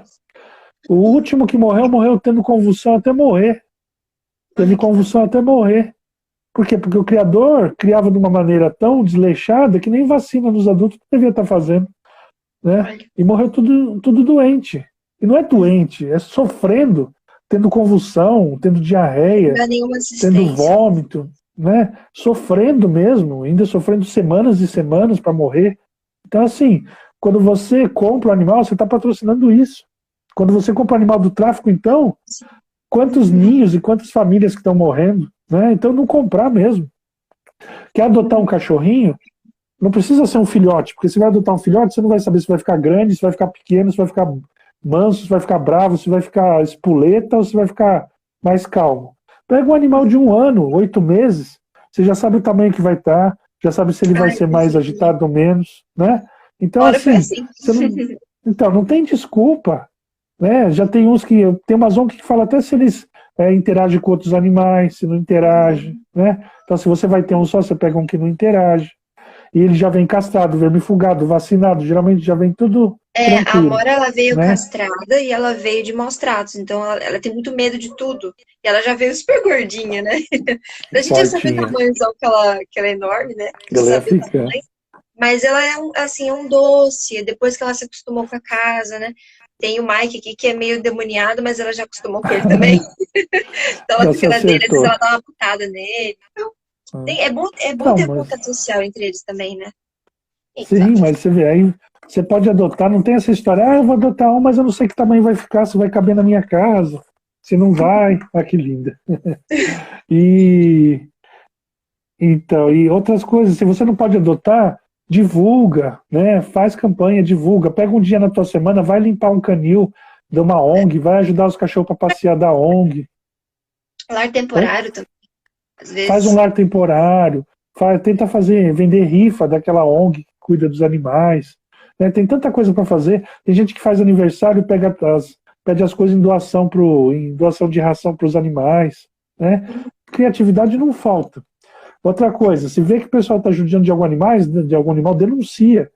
O último que morreu, morreu tendo convulsão até morrer. Teve Ai, que dó. convulsão até morrer. Por quê? Porque o criador criava de uma maneira tão desleixada que nem vacina nos adultos devia estar fazendo, né? Olha. E morreu tudo doente. E não é doente, é sofrendo, tendo convulsão, tendo Não diarreia, dá nenhuma tendo assistência. vômito, né? Sofrendo mesmo, ainda sofrendo semanas e semanas para morrer. Então, assim, quando você compra o animal, você está patrocinando isso. Quando você compra o animal do tráfico, então, quantos Uhum. ninhos e quantas famílias que estão morrendo, né? Então, não comprar mesmo. Quer adotar um cachorrinho? Não precisa ser um filhote, porque se vai adotar um filhote, você não vai saber se vai ficar grande, se vai ficar pequeno, se vai ficar manso, se vai ficar bravo, se vai ficar espoleta ou se vai ficar mais calmo. Pega um animal de 1 ano, 8 meses, você já sabe o tamanho que vai estar, já sabe se ele vai Ai, ser mais coisinha. agitado ou menos, né? Então, Bora foi assim, assim. você não, então, não tem desculpa, né? Já tem uns que, tem uma ONG que fala até se eles interagem com outros animais, se não interagem, né? Então, se você vai ter um só, você pega um que não interage. E ele já vem castrado, vermifugado, vacinado, geralmente já vem tudo É, a tranquilo, Amora, ela veio né? castrada e ela veio de maus tratos, então ela tem muito medo de tudo. E ela já veio super gordinha, né? A gente já sabe o Fortinha. tamanhozão que ela é enorme, né? A gente Ela é sabe o africana. tamanho. Mas ela é assim, um doce, depois que ela se acostumou com a casa, né? Tem o Mike aqui que é meio demoniado, mas ela já acostumou com ele também. Então ela Já se fica na dele, às vezes acertou. ela dá uma putada nele. É bom Então, ter mas contato social entre eles também, né? Eita. sim, mas você vê, aí você pode adotar, não tem essa história, eu vou adotar um, mas eu não sei que tamanho vai ficar, se vai caber na minha casa, se não vai, ah, que linda. E então, e outras coisas, se você não pode adotar, divulga, né? Faz campanha, divulga, pega um dia na tua semana, vai limpar um canil de uma ONG, vai ajudar os cachorros para passear da ONG, Lar né? temporário também, às Faz um vezes. lar temporário, tenta vender rifa daquela ONG que cuida dos animais, né? Tem tanta coisa para fazer. Tem gente que faz aniversário e pede as coisas em doação de ração para os animais, né? Criatividade não falta. Outra coisa, se vê que o pessoal está judiando de algum animal, denuncia.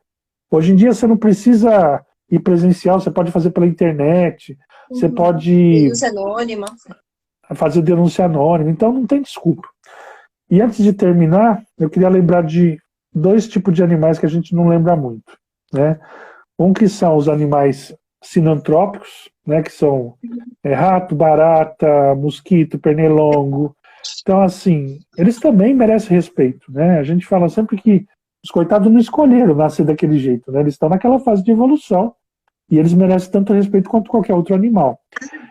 Hoje em dia você não precisa ir presencial, você pode fazer pela internet, você pode Denúncia anônima. fazer denúncia anônima, então não tem desculpa. E antes de terminar, eu queria lembrar de 2 tipos de animais que a gente não lembra muito, né? Um que são os animais sinantrópicos, né? Que são rato, barata, mosquito, pernilongo. Então, assim, eles também merecem respeito, né? A gente fala sempre que os coitados não escolheram nascer daquele jeito, né? Eles estão naquela fase de evolução e eles merecem tanto respeito quanto qualquer outro animal.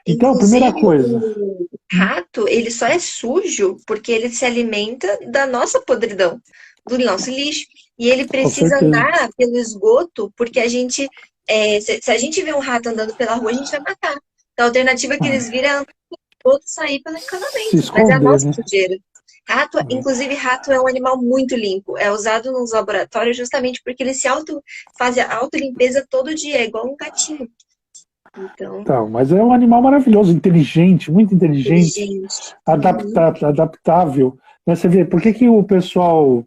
Então, primeira Inclusive, coisa, o rato, ele só é sujo porque ele se alimenta da nossa podridão, do nosso lixo. E ele com precisa certeza. andar pelo esgoto porque a gente, se a gente vê um rato andando pela rua, a gente vai matar. Então, a alternativa que eles viram é andar pelo esgoto e sair pelo Se encanamento. Mas é a esconder, nossa né? sujeira. Rato, inclusive, rato é um animal muito limpo. É usado nos laboratórios justamente porque ele faz a autolimpeza todo dia, é igual um gatinho. Então, Então, mas é um animal maravilhoso, inteligente, muito inteligente, inteligente. adaptável. Né? Você vê, por que que o pessoal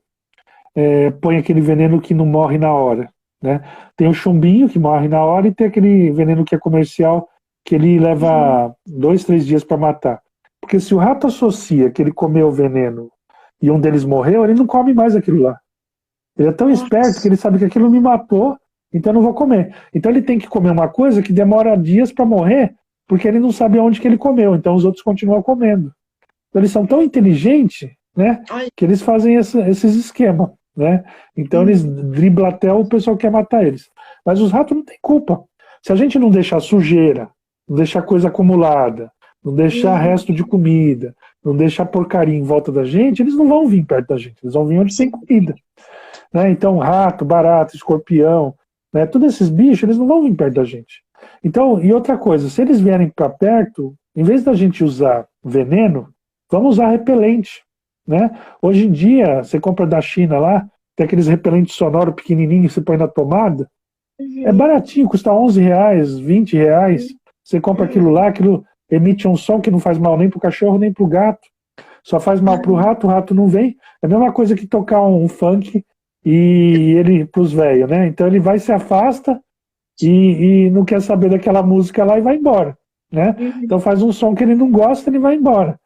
põe aquele veneno que não morre na hora? Né? Tem o chumbinho que morre na hora e tem aquele veneno que é comercial que ele leva 2, 3 dias para matar. Porque se o rato associa que ele comeu o veneno e um deles morreu, ele não come mais aquilo lá. Ele é tão esperto que ele sabe que aquilo me matou, então eu não vou comer. Então ele tem que comer uma coisa que demora dias para morrer, porque ele não sabe onde que ele comeu, então os outros continuam comendo. Então eles são tão inteligentes, né, Olha, que eles fazem esses esquemas, né? Então eles driblam até o pessoal que quer matar eles. Mas os ratos não têm culpa. Se a gente não deixar sujeira, não deixar coisa acumulada, não deixar resto de comida, não deixar porcaria em volta da gente, eles não vão vir perto da gente. Eles vão vir onde tem comida. Né? Então, rato, barata, escorpião, né? Todos esses bichos, eles não vão vir perto da gente. Então, e outra coisa, se eles vierem para perto, em vez da gente usar veneno, vamos usar repelente. Né? Hoje em dia, você compra da China lá, tem aqueles repelentes sonoros pequenininhos que você põe na tomada, é baratinho, custa R$ 11, R$ 20. Você compra aquilo lá, aquilo emite um som que não faz mal nem pro cachorro, nem pro gato. Só faz mal pro rato, o rato não vem. É a mesma coisa que tocar um funk e ele pros velhos, né? Então ele vai, se afasta e não quer saber daquela música lá e vai embora, né? Então faz um som que ele não gosta, ele vai embora.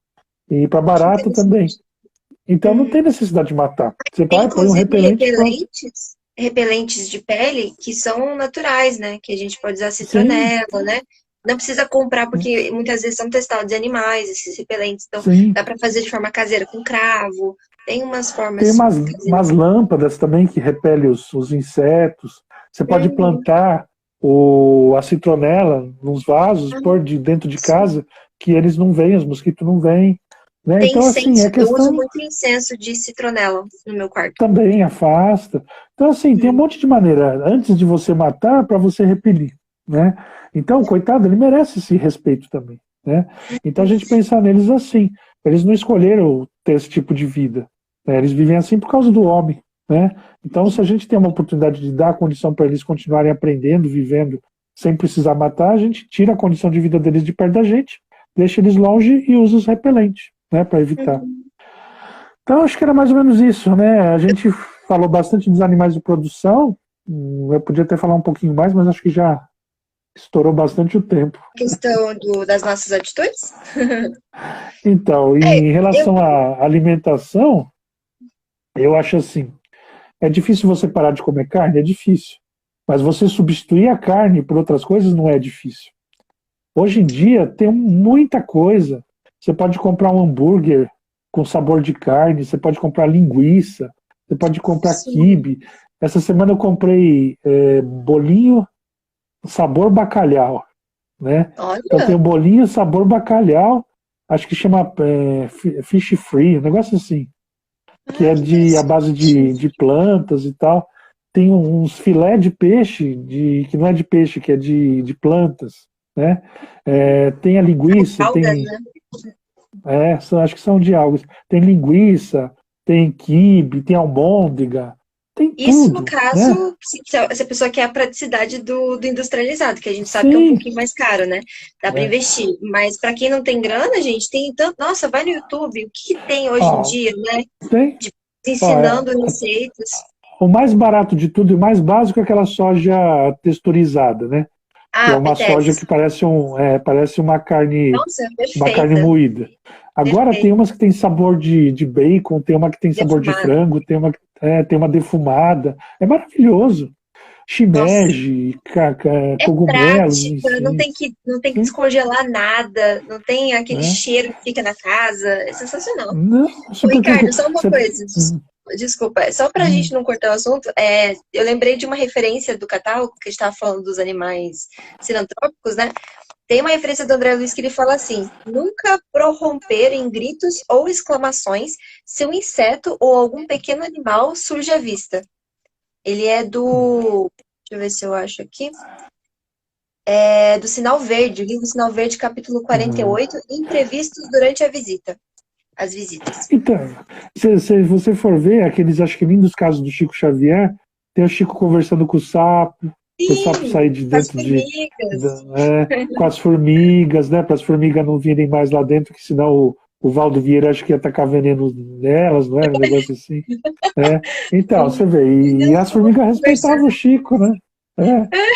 E para barata também. Então não tem necessidade de matar. Você tem vai, põe um inclusive repelente, pronto. repelentes de pele que são naturais, né? Que a gente pode usar Sim, citronela, né? Não precisa comprar, porque muitas vezes são testados em animais, esses repelentes. Então, sim. dá para fazer de forma caseira, com cravo. Tem umas Tem formas caseiras. umas lâmpadas também que repelem os insetos. Você pode plantar a citronela nos vasos, pôr dentro de casa, que eles não vêm, os mosquitos não vêm. Né? Tem Então, assim, incenso. é Eu uso questão muito incenso de citronela no meu quarto. também afasta. Então, assim, tem um monte de maneira, antes de você matar, para você repelir. Né? Então, coitado, ele merece esse respeito também. Né? Então, a gente pensar neles assim. Eles não escolheram ter esse tipo de vida. Né? Eles vivem assim por causa do homem. Né? Então, se a gente tem uma oportunidade de dar a condição para eles continuarem aprendendo, vivendo, sem precisar matar, a gente tira a condição de vida deles de perto da gente, deixa eles longe e usa os repelentes, né, para evitar. Então, acho que era mais ou menos isso. Né? A gente falou bastante dos animais de produção. Eu podia até falar um pouquinho mais, mas acho que já estourou bastante o tempo. Questão das nossas atitudes? Então, em relação à alimentação, eu acho assim, é difícil você parar de comer carne? É difícil. Mas você substituir a carne por outras coisas não é difícil. Hoje em dia tem muita coisa. Você pode comprar um hambúrguer com sabor de carne, você pode comprar linguiça, você pode comprar quibe. Essa semana eu comprei bolinho sabor bacalhau. Né? Olha. Então tem o bolinho sabor bacalhau, acho que chama fish free, um negócio assim, que é a base de plantas e tal. Tem uns filé de peixe, que não é de peixe, que é de plantas. Né? Tem a linguiça, Algas, tem. né? Acho que são de algas. Tem linguiça, tem quibe, tem almôndega, tem Isso tudo. no caso, Né? se a pessoa quer a praticidade do industrializado, que a gente sabe que é um pouquinho mais caro, né? Dá para investir. Mas para quem não tem grana, gente, tem tanto. Nossa, vai no YouTube, o que tem hoje em dia, né? Tem. Ensinando receitas. O mais barato de tudo e o mais básico é aquela soja texturizada, né? Que é uma soja que parece uma carne, nossa, uma carne moída. Agora tem umas que tem sabor de bacon, tem uma que tem sabor de frango, tem uma defumada. É maravilhoso. Shimeji, cogumelos. Prática, não tem que descongelar nada, não tem aquele cheiro que fica na casa. É sensacional. Não, Ricardo, só uma coisa. Desculpa, só para a gente não cortar o assunto, eu lembrei de uma referência do catálogo, que a gente estava falando dos animais sinantrópicos, né? Tem uma referência do André Luiz que ele fala assim: nunca prorromper em gritos ou exclamações se um inseto ou algum pequeno animal surge à vista. Ele é do... Deixa eu ver se eu acho aqui. É do Sinal Verde, o livro Sinal Verde, capítulo 48, imprevistos durante a visita. As visitas. Então, se você for ver, aqueles, acho que lindos casos do Chico Xavier, tem o Chico conversando com o sapo, o pessoal para sair de com as dentro formigas. com as formigas, né? Para as formigas não virem mais lá dentro, que senão o Valdo Vieira acho que ia tacar veneno nelas, não era? Um negócio assim. É. Então, você vê, e as formigas respeitavam o Chico, né?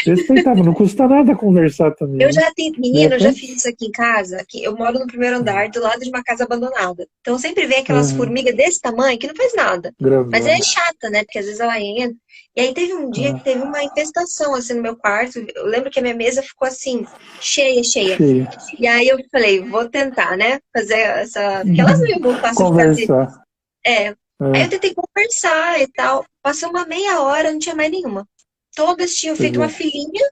Respeitavam, não custa nada conversar também, Eu né? já tenho, De menino, eu já fiz repente, isso aqui em casa. Aqui, eu moro no primeiro andar, do lado de uma casa abandonada. Então sempre vem aquelas aham, formigas desse tamanho que não faz nada. Mas é grandona. chata, né? Porque às vezes ela entra. E aí teve um dia que Ah, teve uma infestação assim no meu quarto. Eu lembro que a minha mesa ficou assim, cheia, cheia. cheia. E aí eu falei, vou tentar, né? Fazer essa. Porque elas não iam voltar se eu ficasse. Conversar. É. Aí eu É, tentei conversar e tal. Passou uma meia hora, não tinha mais nenhuma. Todas tinham você feito uma vê. filinha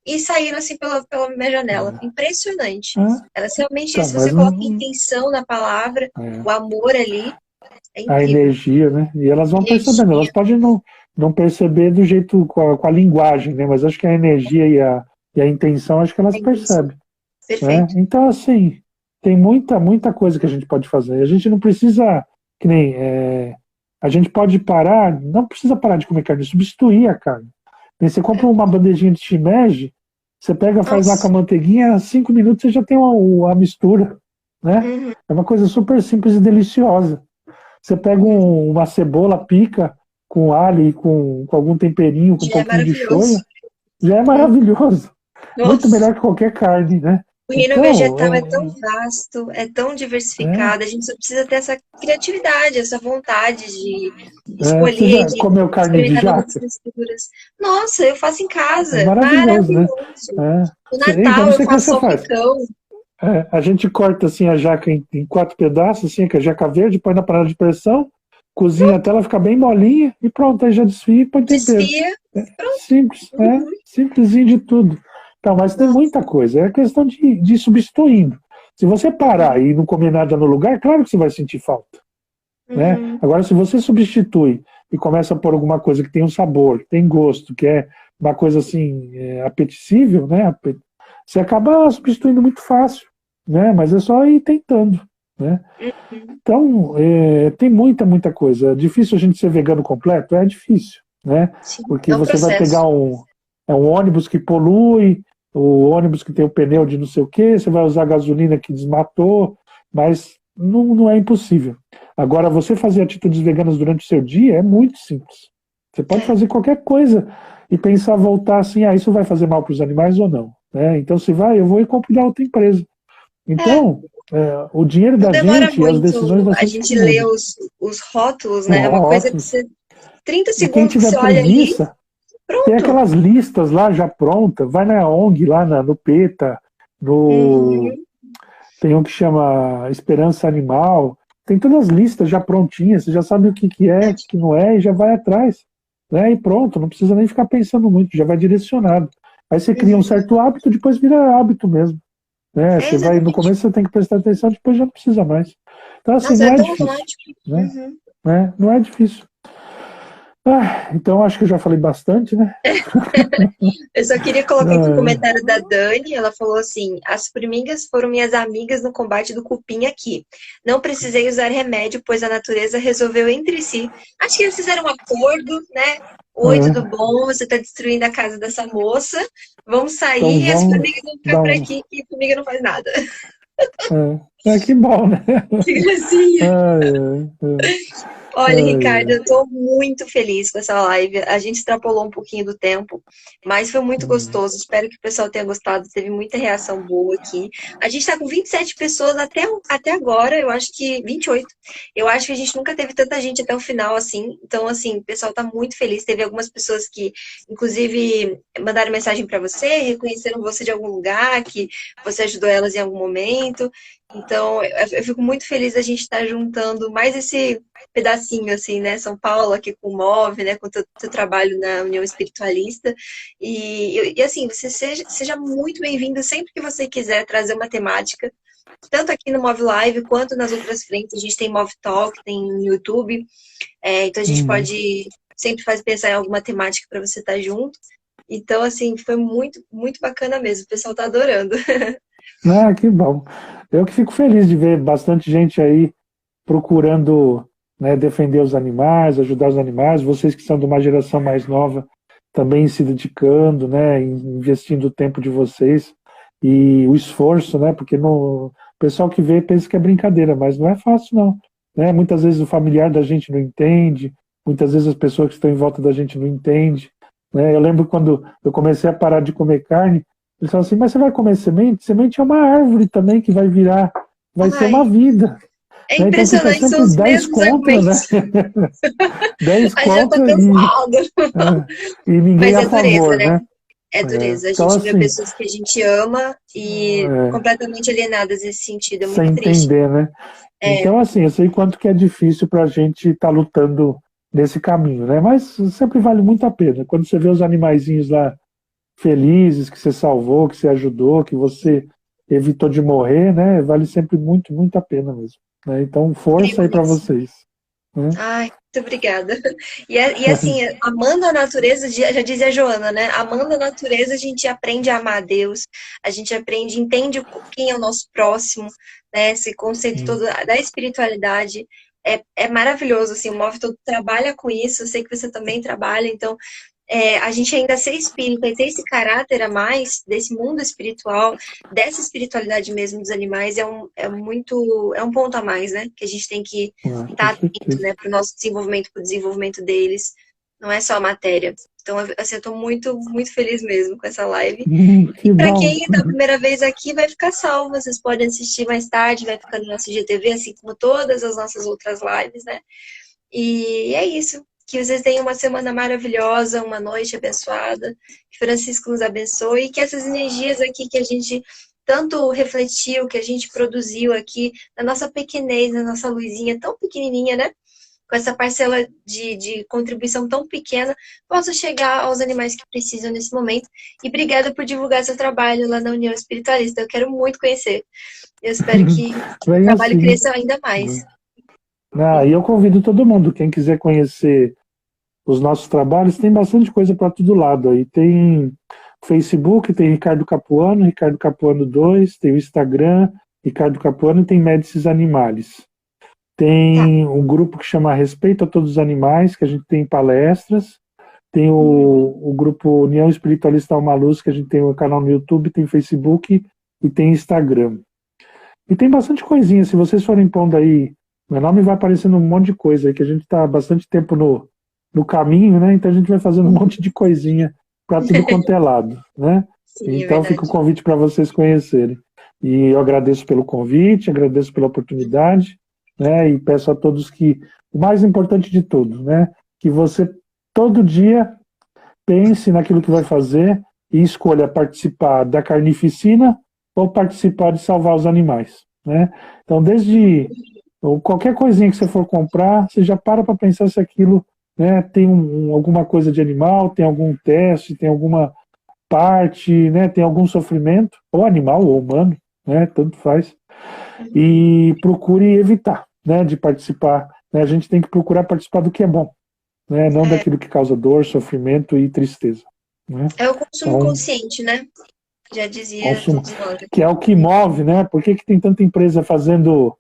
e saíram assim pela minha janela. Impressionante. Ah, Elas realmente, então, se você mas coloca não. intenção na palavra, É, o amor ali, é a incrível. energia, né? E elas vão percebendo. Energia, Elas podem não perceber do jeito com a linguagem, né? Mas acho que a energia e a intenção, acho que a elas intenção. percebem, né? Perfeito. Então, assim, tem muita, muita coisa que a gente pode fazer. A gente não precisa, que nem, a gente pode parar, não precisa parar de comer carne, substituir a carne. E você compra uma bandejinha de shimeji, você pega, faz lá com a Nossa. manteiguinha, 5 minutos você já tem a mistura, né? Uhum, É uma coisa super simples e deliciosa. Você pega uhum. uma cebola, pica com alho e com algum temperinho, com um Já é pouquinho de maravilhoso. shoyu, já é Hum. maravilhoso. Muito Nossa. melhor que qualquer carne, né? O reino Então, vegetal é tão vasto, é tão é, diversificado, a gente só precisa ter essa criatividade, essa vontade de você escolher, já de comeu carne de experimentar novas jaca? texturas. Nossa, eu faço em É casa, maravilhoso, né? maravilhoso. É. No Então, Natal não eu sei como é que faço você faz. salpicão. A gente corta assim a jaca em 4 pedaços, assim, que é a jaca verde, põe na panela de pressão, cozinha até ela ficar bem molinha e pronto, aí já desfia e põe tempero. Desfia. Simples, Uhum. simplesinho de tudo. Então, mas tem Nossa. muita coisa, é questão de ir substituindo. Se você parar Uhum. e não comer nada no lugar, claro que você vai sentir falta, né? Uhum. Agora, se você substitui e começa a pôr alguma coisa que tem um sabor, que tem gosto, que é uma coisa assim, apetecível, né? Você acaba substituindo muito fácil, né? Mas é só ir tentando, né? Uhum. Então, tem muita, muita coisa. É difícil a gente ser vegano completo? É difícil, né? Sim, Porque é um você vai pegar processo. um ônibus que polui, o ônibus que tem o pneu de não sei o quê, você vai usar gasolina que desmatou, mas não é impossível. Agora, você fazer atitudes veganas durante o seu dia é muito simples. Você pode É. fazer qualquer coisa e pensar, voltar assim, isso vai fazer mal para os animais ou não, né? Então, se vai, eu vou e compro da outra empresa. É. Então, o dinheiro Não da demora gente e as decisões muito vai a ser gente tomando. ler os rótulos, né? É uma coisa que Ótimos. você. 30 E quem segundos que tiver você olha ali, preguiça, tem pronto. aquelas listas lá já prontas. Vai na ONG, lá no PETA, no, Uhum. tem um que chama Esperança Animal. Tem todas as listas já prontinhas. Você já sabe o que é, o que não é, e já vai atrás. Né? E pronto, não precisa nem ficar pensando muito, já vai direcionado. Aí você cria um Uhum. certo hábito, depois vira hábito mesmo. Né? É Você vai, no exatamente. começo você tem que prestar atenção, depois já não precisa mais. Então, assim, Nossa, não é é tão difícil. automático. Né? Uhum. Não é difícil. Então, acho que eu já falei bastante, né? Eu só queria colocar aqui o É, comentário da Dani. Ela falou assim: as formigas foram minhas amigas no combate do cupim aqui. Não precisei usar remédio, pois a natureza resolveu entre si. Acho que eles fizeram um acordo, né? Oi, tudo é. bom? Você está destruindo a casa dessa moça. Vamos Então sair e as vamos formigas vão ficar dar por um. aqui, que formiga não faz nada. Que bom, né? Que gracinha. Olha, Ai, Ricardo, ai. eu estou muito feliz com essa live. A gente extrapolou um pouquinho do tempo, mas foi muito Hum. gostoso. Espero que o pessoal tenha gostado. Teve muita reação boa aqui. A gente está com 27 pessoas até agora, eu acho que 28. Eu acho que a gente nunca teve tanta gente até o final assim. Então, assim, o pessoal está muito feliz. Teve algumas pessoas que, inclusive, mandaram mensagem para você, reconheceram você de algum lugar, que você ajudou elas em algum momento. Então, eu fico muito feliz da gente estar juntando mais esse pedacinho, assim, né? São Paulo aqui com o MOV, né? Com o teu trabalho na União Espiritualista. E assim, você seja muito bem-vindo sempre que você quiser trazer uma temática, tanto aqui no MOV Live quanto nas outras frentes. A gente tem MOV Talk, tem no YouTube. Então a gente Uhum. pode sempre pensar em alguma temática para você estar junto. Então, assim, foi muito, muito bacana mesmo. O pessoal tá adorando. Que bom. Eu que fico feliz de ver bastante gente aí procurando, né, defender os animais, ajudar os animais. Vocês que são de uma geração mais nova também se dedicando, né, investindo o tempo de vocês e o esforço, né, porque o pessoal que vê pensa que é brincadeira, mas não é fácil não, né? Muitas vezes o familiar da gente não entende, muitas vezes as pessoas que estão em volta da gente não entendem, né? Eu lembro quando eu comecei a parar de comer carne, eles falaram assim, mas você vai comer semente? Semente é uma árvore também que vai virar, vai ser uma Ai, vida. é Né? Então fica impressionante, são sempre os 10 mesmos contra, né? argumentos. 10 A gente já tá contra cansado. e ninguém Mas a é dureza, favor, né? né? É dureza. A Então, gente vê assim, pessoas que a gente ama e é, completamente alienadas nesse sentido. É muito sem triste. entender, né? É, Então, assim, eu sei quanto que é difícil para a gente estar lutando nesse caminho, né? Mas sempre vale muito a pena. Quando você vê os animaizinhos lá felizes, que você salvou, que você ajudou, que você evitou de morrer, né? Vale sempre muito, muito a pena mesmo. Né? Então, força incrível aí para isso. vocês. Né? Ai, muito obrigada. E assim, amando a natureza, já dizia a Joana, né? Amando a natureza, a gente aprende a amar a Deus, a gente aprende, entende quem é o nosso próximo, né? Esse conceito todo da espiritualidade é maravilhoso, assim, o Move todo trabalha com isso, eu sei que você também trabalha, então a gente ainda ser espírita e ter esse caráter a mais desse mundo espiritual, dessa espiritualidade mesmo dos animais, é um ponto a mais, né? Que a gente tem que Com estar atento, certeza. né, para o nosso desenvolvimento, para o desenvolvimento deles. Não é só a matéria. Então, assim, eu estou muito, muito feliz mesmo com essa live. E Que para bom. quem está a primeira vez aqui, vai ficar salvo. Vocês podem assistir mais tarde, vai ficar no nosso GTV, assim como todas as nossas outras lives, né? E é isso. Que vocês tenham uma semana maravilhosa, uma noite abençoada. Que Francisco nos abençoe e que essas energias aqui que a gente tanto refletiu, que a gente produziu aqui, na nossa pequenez, na nossa luzinha tão pequenininha, né? Com essa parcela de contribuição tão pequena, possa chegar aos animais que precisam nesse momento. E obrigada por divulgar seu trabalho lá na União Espiritualista. Eu quero muito conhecer. Eu espero que o Vem trabalho assim. cresça ainda mais. E eu convido todo mundo, quem quiser conhecer os nossos trabalhos, tem bastante coisa para todo lado. Aí tem Facebook, tem Ricardo Capuano 2, tem o Instagram, Ricardo Capuano, e tem Médicis Animales. Tá. Tem um grupo que chama Respeito a Todos os Animais, que a gente tem palestras. Tem o grupo União Espiritualista Alma Luz, que a gente tem o canal no YouTube, tem Facebook e tem Instagram. E tem bastante coisinha, se vocês forem pondo aí, meu nome vai aparecendo um monte de coisa aí, que a gente está há bastante tempo no caminho, né? Então a gente vai fazendo um monte de coisinha para tudo quanto é lado, né? Sim, é Então fica o verdade. convite para vocês conhecerem. E eu agradeço pelo convite, agradeço pela oportunidade, né? E peço a todos que, o mais importante de tudo, né? Que você todo dia pense naquilo que vai fazer e escolha participar da carnificina ou participar de salvar os animais, né? Então, desde qualquer coisinha que você for comprar, você já para pensar se aquilo, né, tem alguma coisa de animal, tem algum teste, tem alguma parte, né, tem algum sofrimento, ou animal ou humano, né, tanto faz, e procure evitar, né, de participar. Né, a gente tem que procurar participar do que é bom, né, não É, daquilo que causa dor, sofrimento e tristeza. Né? é o consumo Então, consciente, né? Já dizia consumo, todos nós que é aqui. o que move, né? Por que tem tanta empresa fazendo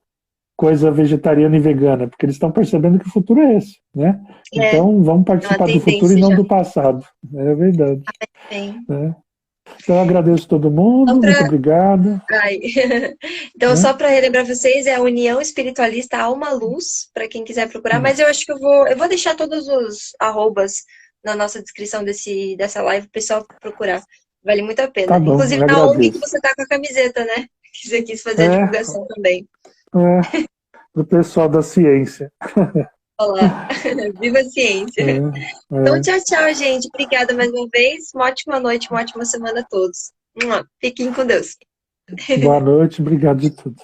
coisa vegetariana e vegana? Porque eles estão percebendo que o futuro é esse, né? É, Então, vamos é uma participar do futuro e tendência não já. do passado. É verdade. Bem. Né? Então, eu agradeço todo Só mundo, muito para obrigado. Ai. Então, Né? só para relembrar vocês, é a União Espiritualista Alma Luz, para quem quiser procurar, Hum, mas eu acho que eu vou deixar todos os arrobas na nossa descrição dessa live, o pessoal procurar. Vale muito a Tá pena. bom, Inclusive eu na ONG que agradeço. você tá com a camiseta, né? Que você quis fazer a É, divulgação também. é, do pessoal da ciência. Olá. Viva a É, ciência. Então, é. tchau, tchau, gente. Obrigada mais uma vez. Uma ótima noite, uma ótima semana a todos. Fiquem com Deus. Boa noite, obrigado de tudo.